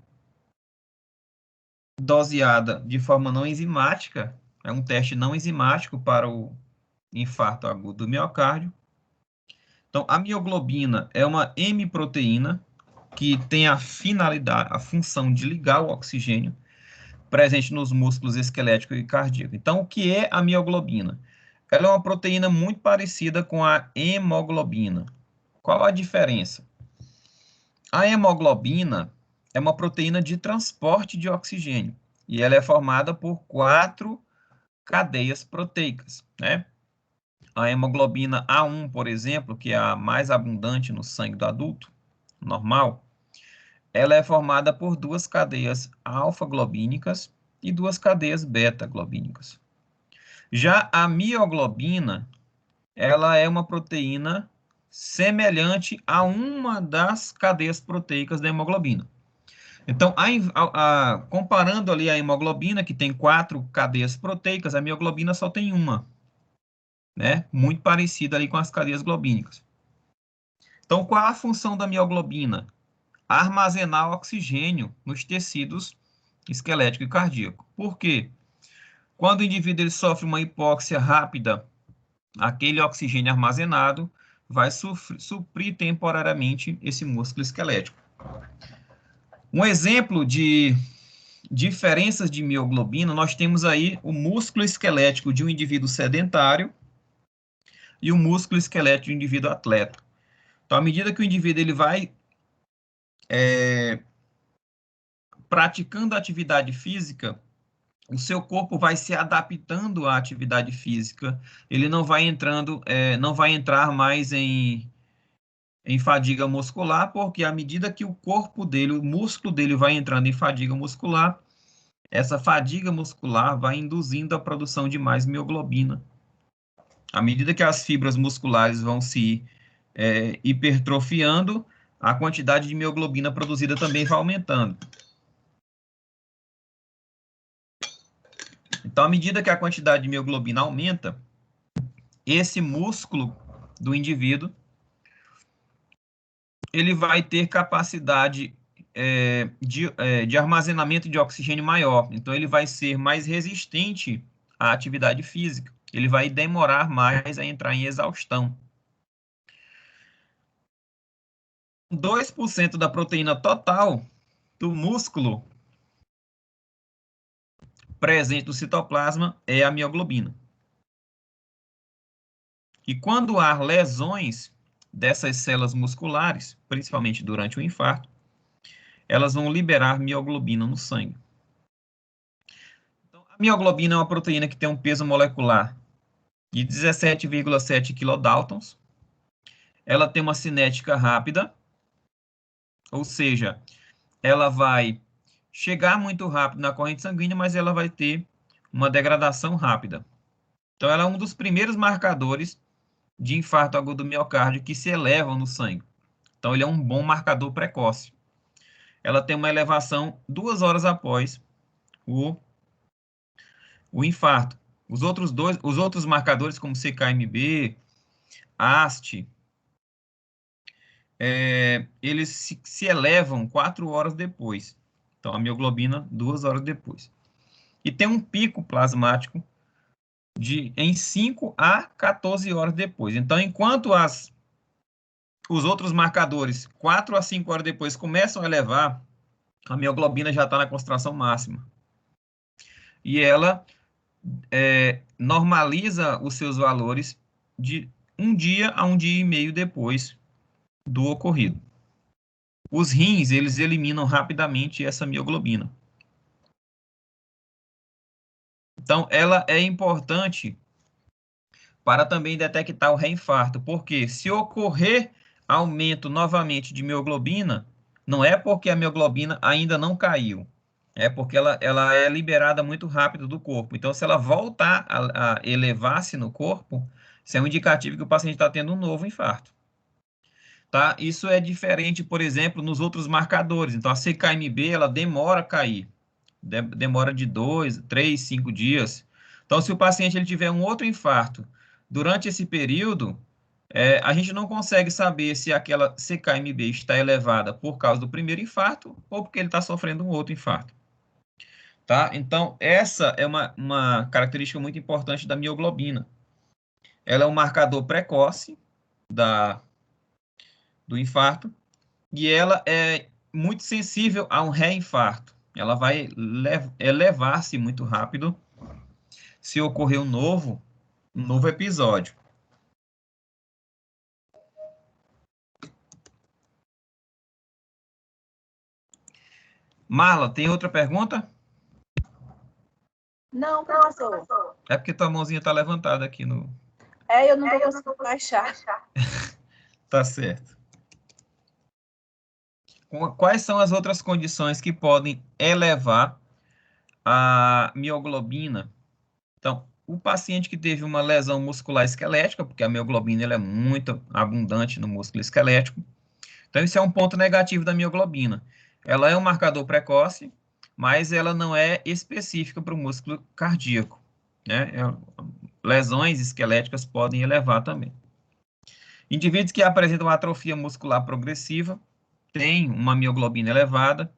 doseada de forma não enzimática, é um teste não enzimático para o infarto agudo do miocárdio. Então, a mioglobina é uma M-proteína que tem a finalidade, a função de ligar o oxigênio presente nos músculos esquelético e cardíaco. Então, o que é a mioglobina? Ela é uma proteína muito parecida com a hemoglobina. Qual a diferença? A hemoglobina é uma proteína de transporte de oxigênio e ela é formada por 4 cadeias proteicas, né? A hemoglobina A1, por exemplo, que é a mais abundante no sangue do adulto normal, ela é formada por 2 cadeias alfa-globínicas e 2 cadeias beta-globínicas. Já a mioglobina, ela é uma proteína semelhante a uma das cadeias proteicas da hemoglobina. Então, comparando ali a hemoglobina, que tem 4 cadeias proteicas, a mioglobina só tem uma, né? Muito parecida ali com as cadeias globínicas. Então, qual a função da mioglobina? Armazenar oxigênio nos tecidos esquelético e cardíaco. Por quê? Quando o indivíduo ele sofre uma hipóxia rápida, aquele oxigênio armazenado vai suprir temporariamente esse músculo esquelético. Um exemplo de diferenças de mioglobina, nós temos aí o músculo esquelético de um indivíduo sedentário e o músculo esquelético de um indivíduo atleta. Então, à medida que o indivíduo ele vai praticando atividade física, o seu corpo vai se adaptando à atividade física, ele não vai entrando, não vai entrar mais em fadiga muscular, porque à medida que o corpo dele, o músculo dele vai entrando em fadiga muscular, essa fadiga muscular vai induzindo a produção de mais mioglobina. À medida que as fibras musculares vão se hipertrofiando, a quantidade de mioglobina produzida também vai aumentando. Então, à medida que a quantidade de mioglobina aumenta, esse músculo do indivíduo, ele vai ter capacidade de armazenamento de oxigênio maior. Então, ele vai ser mais resistente à atividade física. Ele vai demorar mais a entrar em exaustão. 2% da proteína total do músculo presente no citoplasma é a mioglobina. E quando há lesões dessas células musculares, principalmente durante o infarto, elas vão liberar mioglobina no sangue. Então, a mioglobina é uma proteína que tem um peso molecular de 17,7 kilodaltons. Ela tem uma cinética rápida, ou seja, ela vai chegar muito rápido na corrente sanguínea, mas ela vai ter uma degradação rápida. Então, ela é um dos primeiros marcadores de infarto agudo do miocárdio que se elevam no sangue. Então, ele é um bom marcador precoce. Ela tem uma elevação 2 horas após o infarto. Os outros marcadores, como CKMB, AST, eles se elevam 4 horas depois. Então, a mioglobina, 2 horas depois. E tem um pico plasmático em 5 a 14 horas depois. Então, enquanto os outros marcadores, 4 a 5 horas depois, começam a elevar, a mioglobina já está na concentração máxima. E ela normaliza os seus valores de 1 dia a 1 dia e meio depois do ocorrido. Os rins, eles eliminam rapidamente essa mioglobina. Então, ela é importante para também detectar o reinfarto, porque se ocorrer aumento novamente de mioglobina, não é porque a mioglobina ainda não caiu, é porque ela é liberada muito rápido do corpo. Então, se ela voltar a elevar-se no corpo, isso é um indicativo que o paciente está tendo um novo infarto. Tá? Isso é diferente, por exemplo, nos outros marcadores. Então, a CKMB, ela demora a cair. Demora de 2, 3, 5 dias. Então, se o paciente ele tiver um outro infarto durante esse período, a gente não consegue saber se aquela CKMB está elevada por causa do primeiro infarto ou porque ele está sofrendo um outro infarto. Tá? Então, essa é uma característica muito importante da mioglobina. Ela é um marcador precoce do infarto e ela é muito sensível a um reinfarto. Ela vai elevar-se muito rápido se ocorrer um novo episódio. Marla, tem outra pergunta? Não, professor. É porque tua mãozinha está levantada aqui no... Eu não estou conseguindo baixar. Tá certo. Quais são as outras condições que podem elevar a mioglobina? Então, o paciente que teve uma lesão muscular esquelética, porque a mioglobina ela é muito abundante no músculo esquelético. Então, isso é um ponto negativo da mioglobina. Ela é um marcador precoce, mas ela não é específica para o músculo cardíaco, né? Lesões esqueléticas podem elevar também. Indivíduos que apresentam atrofia muscular progressiva têm uma mioglobina elevada,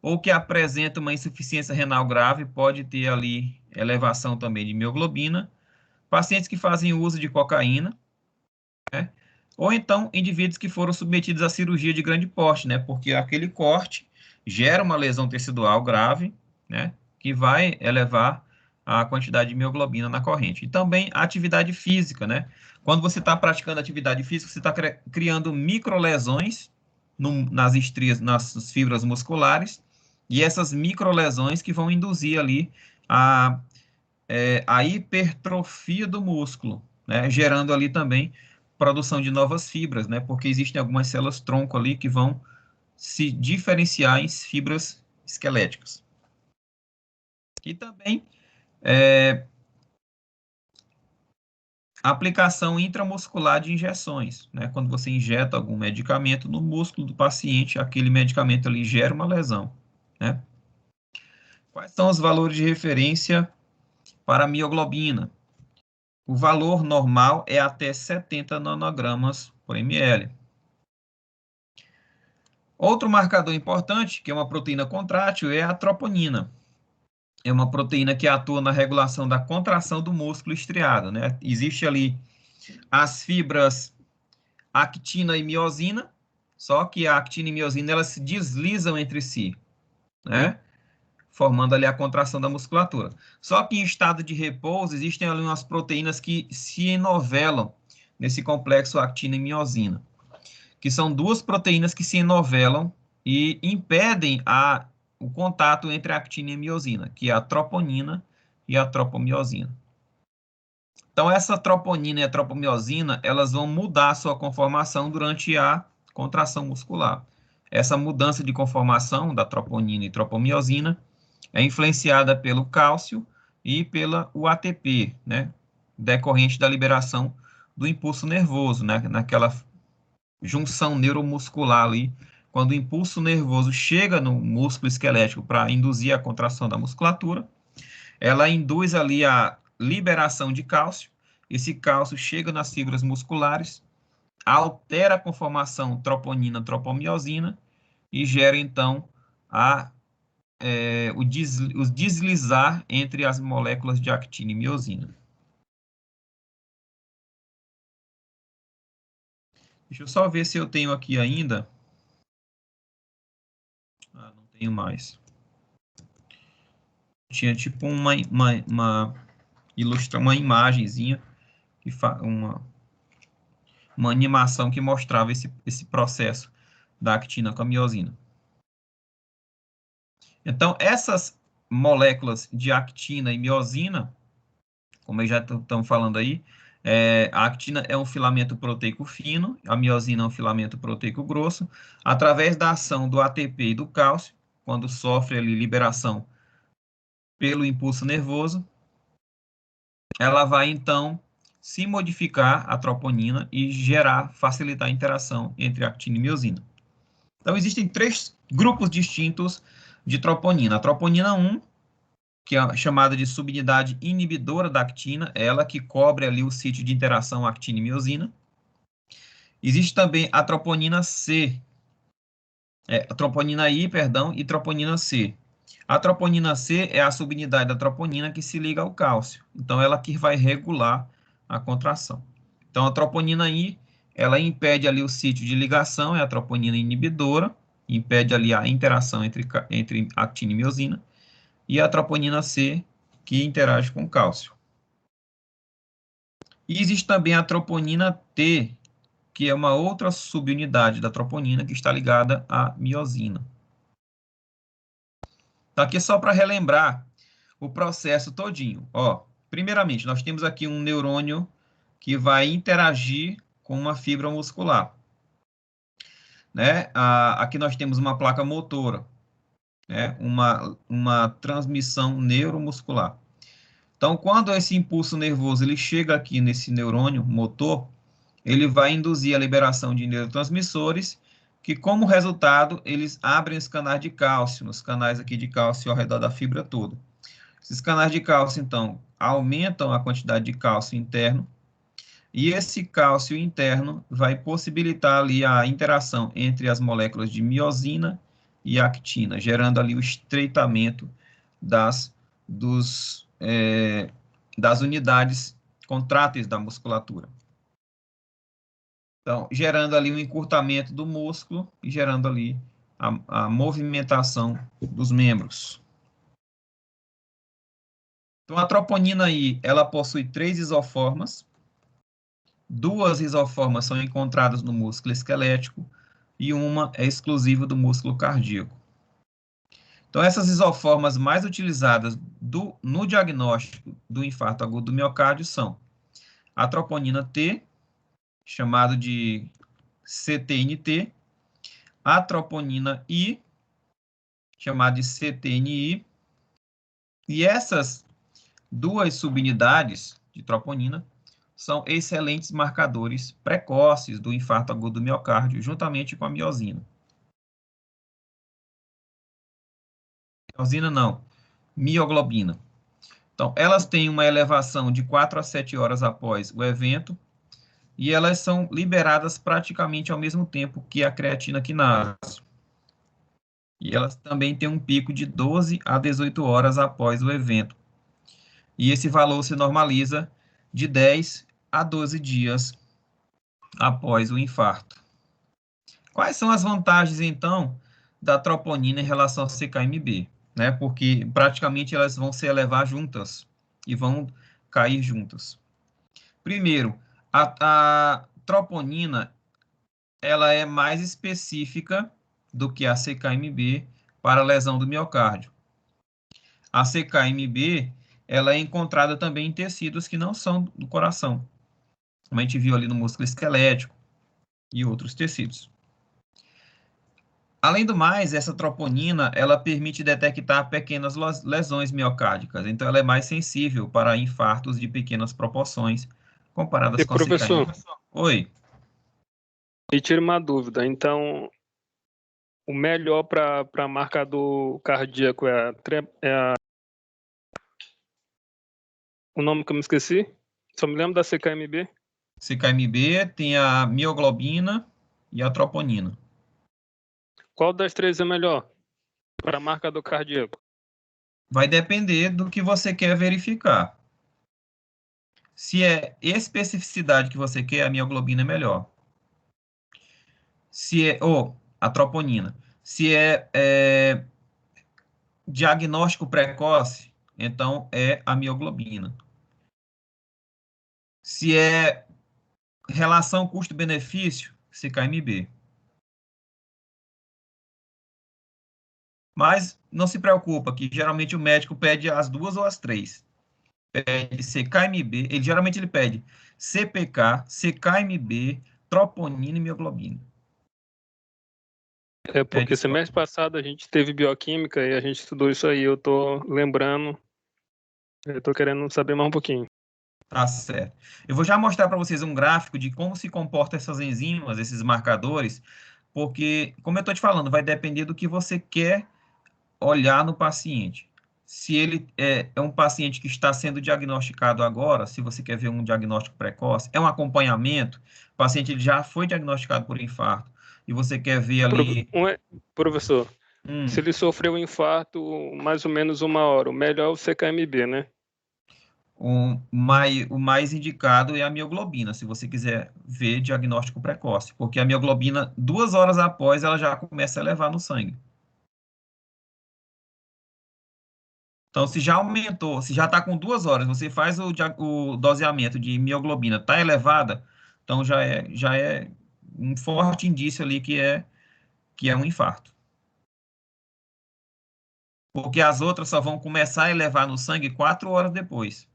ou que apresentam uma insuficiência renal grave, pode ter ali elevação também de mioglobina. Pacientes que fazem uso de cocaína, né? Ou então indivíduos que foram submetidos à cirurgia de grande porte, né? Porque aquele corte gera uma lesão tecidual grave, né? Que vai elevar a quantidade de mioglobina na corrente. E também a atividade física, né? Quando você está praticando atividade física, você está criando microlesões nas estrias, nas fibras musculares, e essas microlesões que vão induzir ali a hipertrofia do músculo, né? Gerando ali também produção de novas fibras, né? Porque existem algumas células tronco ali que vão se diferenciar em fibras esqueléticas. E também aplicação intramuscular de injeções, né? Quando você injeta algum medicamento no músculo do paciente, aquele medicamento ali gera uma lesão, né? Quais são os valores de referência para a mioglobina? O valor normal é até 70 nanogramas por ml. Outro marcador importante, que é uma proteína contrátil, é a troponina. É uma proteína que atua na regulação da contração do músculo estriado, né? Existe ali as fibras actina e miosina, só que a actina e miosina elas se deslizam entre si, né? Formando ali a contração da musculatura. Só que em estado de repouso existem ali umas proteínas que se enovelam nesse complexo actina e miosina, que são duas proteínas que se enovelam e impedem o contato entre a actina e a miosina, que é a troponina e a tropomiosina. Então, essa troponina e a tropomiosina, elas vão mudar a sua conformação durante a contração muscular. Essa mudança de conformação da troponina e tropomiosina é influenciada pelo cálcio e pela o ATP, né, decorrente da liberação do impulso nervoso, né, naquela junção neuromuscular ali, quando o impulso nervoso chega no músculo esquelético para induzir a contração da musculatura, ela induz ali a liberação de cálcio, esse cálcio chega nas fibras musculares, altera a conformação troponina-tropomiosina e gera, então, o deslizar entre as moléculas de actina e miosina. Deixa eu só ver se eu tenho aqui ainda. Ah, não tenho mais. Tinha tipo uma imagenzinha, uma animação que mostrava esse processo da actina com a miosina. Então, essas moléculas de actina e miosina, como já estamos falando aí, a actina é um filamento proteico fino, a miosina é um filamento proteico grosso. Através da ação do ATP e do cálcio, quando sofre ali liberação pelo impulso nervoso, ela vai, então, se modificar a troponina e facilitar a interação entre actina e miosina. Então, existem 3 grupos distintos de troponina. A troponina 1, que é chamada de subunidade inibidora da actina, ela que cobre ali o sítio de interação actina e miosina. Existe também a troponina C, a troponina I, perdão, e troponina C. A troponina C é a subunidade da troponina que se liga ao cálcio. Então, ela que vai regular a contração. Então, a troponina I, ela impede ali o sítio de ligação, é a troponina inibidora, impede ali a interação entre actina e miosina. E a troponina C, que interage com o cálcio. E existe também a troponina T, que é uma outra subunidade da troponina que está ligada à miosina. Então, aqui só para relembrar o processo todinho. Ó, primeiramente, nós temos aqui um neurônio que vai interagir com uma fibra muscular. Né? Aqui nós temos uma placa motora, né? uma transmissão neuromuscular. Então, quando esse impulso nervoso ele chega aqui nesse neurônio motor, ele vai induzir a liberação de neurotransmissores, que, como resultado, eles abrem os canais de cálcio, os canais aqui de cálcio ao redor da fibra toda. Esses canais de cálcio, então, aumentam a quantidade de cálcio interno, e esse cálcio interno vai possibilitar ali a interação entre as moléculas de miosina e actina, gerando ali o estreitamento das unidades contráteis da musculatura. Então, gerando ali um encurtamento do músculo e gerando ali a movimentação dos membros. Então, a troponina I, ela possui 3 isoformas. 2 isoformas são encontradas no músculo esquelético e uma é exclusiva do músculo cardíaco. Então, essas isoformas mais utilizadas no diagnóstico do infarto agudo do miocárdio são a troponina T, chamado de CTNT, a troponina I, chamada de CTNI, e essas duas subunidades de troponina são excelentes marcadores precoces do infarto agudo do miocárdio, juntamente com a miosina. Miosina não, mioglobina. Então, elas têm uma elevação de 4 a 7 horas após o evento, e elas são liberadas praticamente ao mesmo tempo que a creatina quinase. E elas também têm um pico de 12 a 18 horas após o evento. E esse valor se normaliza de 10 a 12 dias após o infarto. Quais são as vantagens, então, da troponina em relação ao CKMB? Né? Porque praticamente elas vão se elevar juntas e vão cair juntas. Primeiro, a troponina ela é mais específica do que a CKMB para lesão do miocárdio. A CKMB ela é encontrada também em tecidos que não são do coração, como a gente viu ali no músculo esquelético e outros tecidos. Além do mais, essa troponina, ela permite detectar pequenas lesões miocárdicas, então ela é mais sensível para infartos de pequenas proporções comparadas com a professor, CKMB. Oi. me tira uma dúvida. Então, o melhor para marcador cardíaco o nome que eu me esqueci? Só me lembro da CKMB. CKMB tem a mioglobina e a troponina. Qual das três é melhor para marcador cardíaco? Vai depender do que você quer verificar. Se é especificidade que você quer, a mioglobina é melhor. Se é, ou a troponina. Se é diagnóstico precoce, então é a mioglobina. Se é relação custo-benefício, CKMB. Mas não se preocupa, que geralmente o médico pede as duas ou as três. Pede CKMB, geralmente ele pede CPK, CKMB, troponina e mioglobina. É porque semestre passado a gente teve bioquímica e a gente estudou isso aí. Eu tô lembrando, eu tô querendo saber mais um pouquinho. Tá certo. Eu vou já mostrar para vocês um gráfico de como se comportam essas enzimas, esses marcadores, porque, como eu estou te falando, vai depender do que você quer olhar no paciente. Se ele é um paciente que está sendo diagnosticado agora, se você quer ver um diagnóstico precoce, é um acompanhamento, o paciente ele já foi diagnosticado por infarto, e você quer ver ali... Professor, se ele sofreu um infarto mais ou menos 1 hora, o melhor é o CKMB, né? O mais indicado é a mioglobina, se você quiser ver diagnóstico precoce, porque a mioglobina, 2 horas após, ela já começa a elevar no sangue. Então, se já aumentou, se já está com 2 horas, você faz o doseamento de mioglobina, está elevada, então já é um forte indício ali que é um infarto. Porque as outras só vão começar a elevar no sangue 4 horas depois.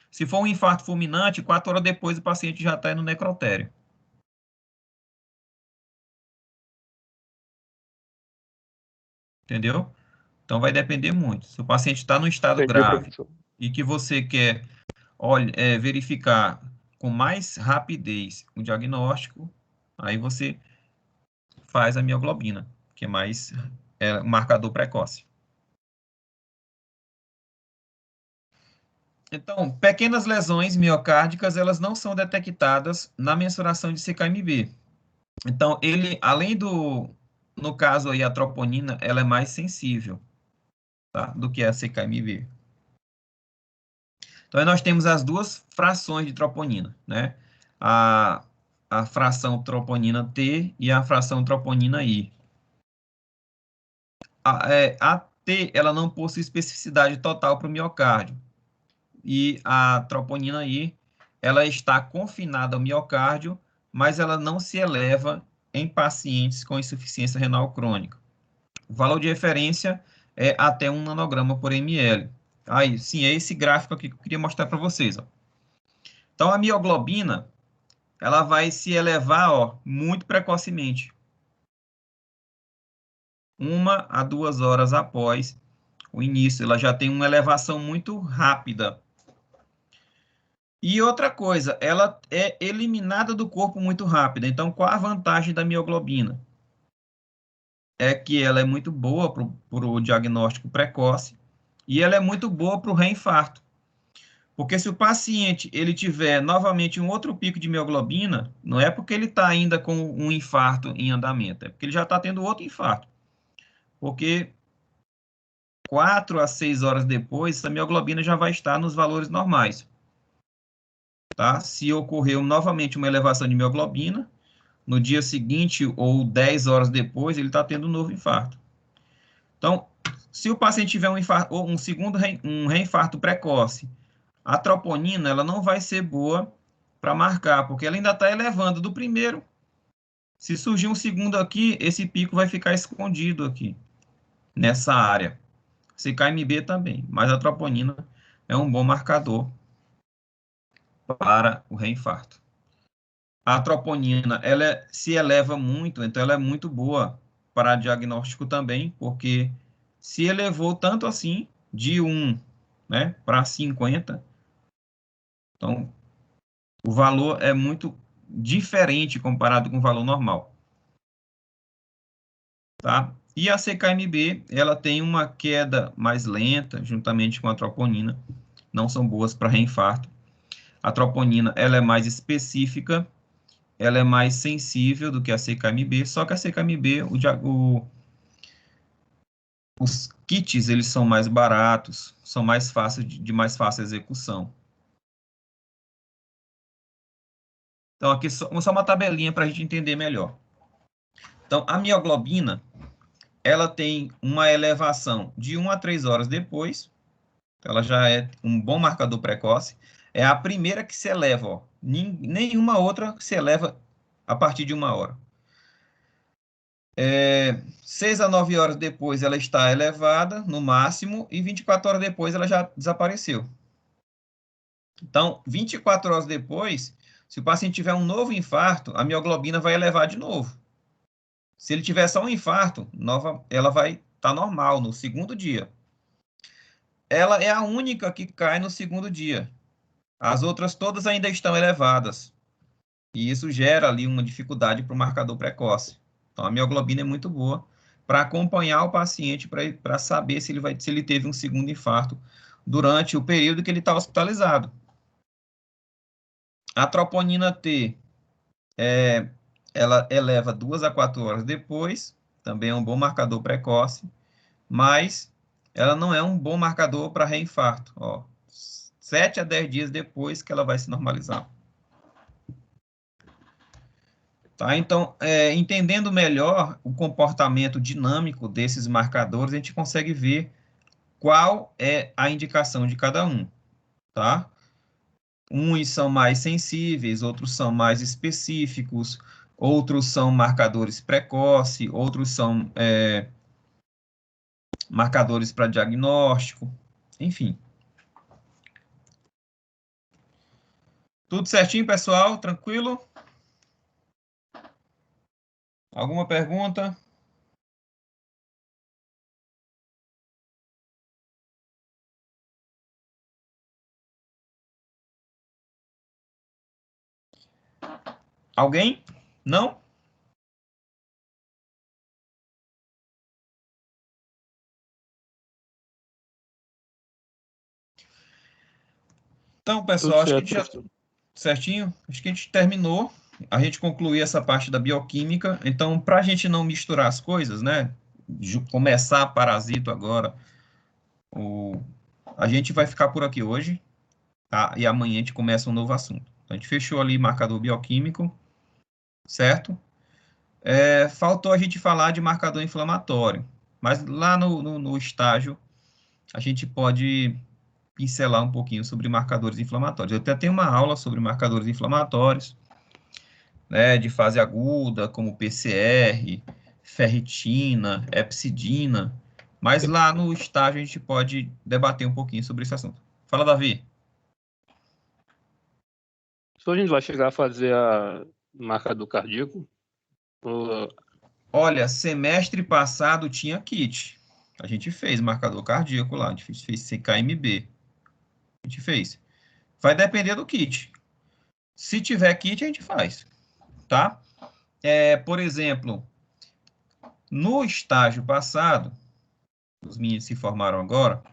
Se for um infarto fulminante, 4 horas depois o paciente já está no necrotério. Entendeu? Então, vai depender muito. Se o paciente está no estado grave professor. e que você quer verificar com mais rapidez o diagnóstico, aí você faz a mioglobina, que é mais um marcador precoce. Então, pequenas lesões miocárdicas, elas não são detectadas na mensuração de CKMB. Então, além no caso aí, a troponina, ela é mais sensível, tá, do que a CKMB. Então, aí nós temos as duas frações de troponina, né? A fração troponina T e a fração troponina I. A T, ela não possui especificidade total para o miocárdio. E a troponina I, ela está confinada ao miocárdio, mas ela não se eleva em pacientes com insuficiência renal crônica. O valor de referência é até 1 nanograma por ml. Aí, sim, é esse gráfico aqui que eu queria mostrar para vocês, ó. Então, a mioglobina, ela vai se elevar, ó, muito precocemente. 1 a 2 horas após o início. Ela já tem uma elevação muito rápida. E outra coisa, ela é eliminada do corpo muito rápido. Então, qual a vantagem da mioglobina? É que ela é muito boa para o diagnóstico precoce e ela é muito boa para o reinfarto. Porque se o paciente ele tiver novamente um outro pico de mioglobina, não é porque ele está ainda com um infarto em andamento, é porque ele já está tendo outro infarto. Porque 4 a 6 horas depois, a mioglobina já vai estar nos valores normais. Tá? Se ocorreu novamente uma elevação de mioglobina, no dia seguinte ou 10 horas depois, ele está tendo um novo infarto. Então, se o paciente tiver um segundo reinfarto precoce, a troponina ela não vai ser boa para marcar, porque ela ainda está elevando do primeiro. Se surgir um segundo aqui, esse pico vai ficar escondido aqui, nessa área. CKMB também, mas a troponina é um bom marcador para o reinfarto. A troponina, ela se eleva muito, então ela é muito boa para diagnóstico também, porque se elevou tanto assim, de 1, né, para 50, então o valor é muito diferente comparado com o valor normal. Tá? E a CKMB, ela tem uma queda mais lenta, juntamente com a troponina, não são boas para reinfarto. A troponina, ela é mais específica, ela é mais sensível do que a CKMB, só que a CKMB, os kits, eles são mais baratos, são mais fáceis, de mais fácil execução. Então, aqui só uma tabelinha para a gente entender melhor. Então, a mioglobina, ela tem uma elevação de 1 a 3 horas depois, ela já é um bom marcador precoce, é a primeira que se eleva, ó. Nenhuma outra se eleva a partir de 1 hora. 6 a 9 horas depois ela está elevada, no máximo, e 24 horas depois ela já desapareceu. Então, 24 horas depois, se o paciente tiver um novo infarto, a mioglobina vai elevar de novo. Se ele tiver só um infarto, ela vai estar normal no segundo dia. Ela é a única que cai no segundo dia. As outras todas ainda estão elevadas. E isso gera ali uma dificuldade para o marcador precoce. Então, a mioglobina é muito boa para acompanhar o paciente, para saber se ele teve um segundo infarto durante o período que ele está hospitalizado. A troponina T, ela eleva 2 a 4 horas depois, também é um bom marcador precoce, mas ela não é um bom marcador para reinfarto. Ó, 7 a 10 dias depois que ela vai se normalizar. Tá? Então, entendendo melhor o comportamento dinâmico desses marcadores, a gente consegue ver qual é a indicação de cada um. Tá? Uns são mais sensíveis, outros são mais específicos, outros são marcadores precoce, outros são marcadores para diagnóstico, enfim. Tudo certinho, pessoal? Tranquilo? Alguma pergunta? Alguém? Não? Então, pessoal, Tudo acho que a gente certo, já... Certinho? Acho que a gente terminou. A gente concluiu essa parte da bioquímica. Então, para a gente não misturar as coisas, né? Começar parasito agora, a gente vai ficar por aqui hoje, tá? E amanhã a gente começa um novo assunto. Então, a gente fechou ali marcador bioquímico, certo? Faltou a gente falar de marcador inflamatório, mas lá no estágio a gente pode pincelar um pouquinho sobre marcadores inflamatórios. Eu até tenho uma aula sobre marcadores inflamatórios, né, de fase aguda, como PCR, ferritina, epsidina, mas lá no estágio a gente pode debater um pouquinho sobre esse assunto. Fala, Davi. Só a gente vai chegar a fazer a marcador cardíaco? Ou- Olha, semestre passado tinha kit. A gente fez marcador cardíaco lá, a gente fez CKMB. A gente fez. Vai depender do kit. Se tiver kit, a gente faz, tá? Por exemplo, no estágio passado, os meninos se formaram agora,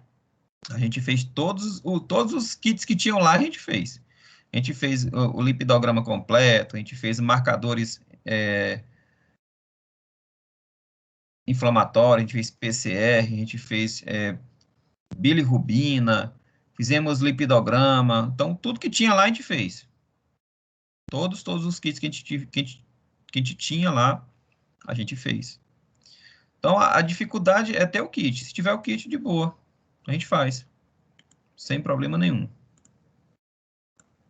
a gente fez todos os kits que tinham lá, a gente fez. A gente fez o lipidograma completo, a gente fez marcadores inflamatórios, a gente fez PCR, a gente fez bilirrubina, fizemos lipidograma. Então, tudo que tinha lá, a gente fez. Todos os kits que a gente tinha lá, a gente fez. Então, a dificuldade é ter o kit. Se tiver o kit, de boa. A gente faz. Sem problema nenhum.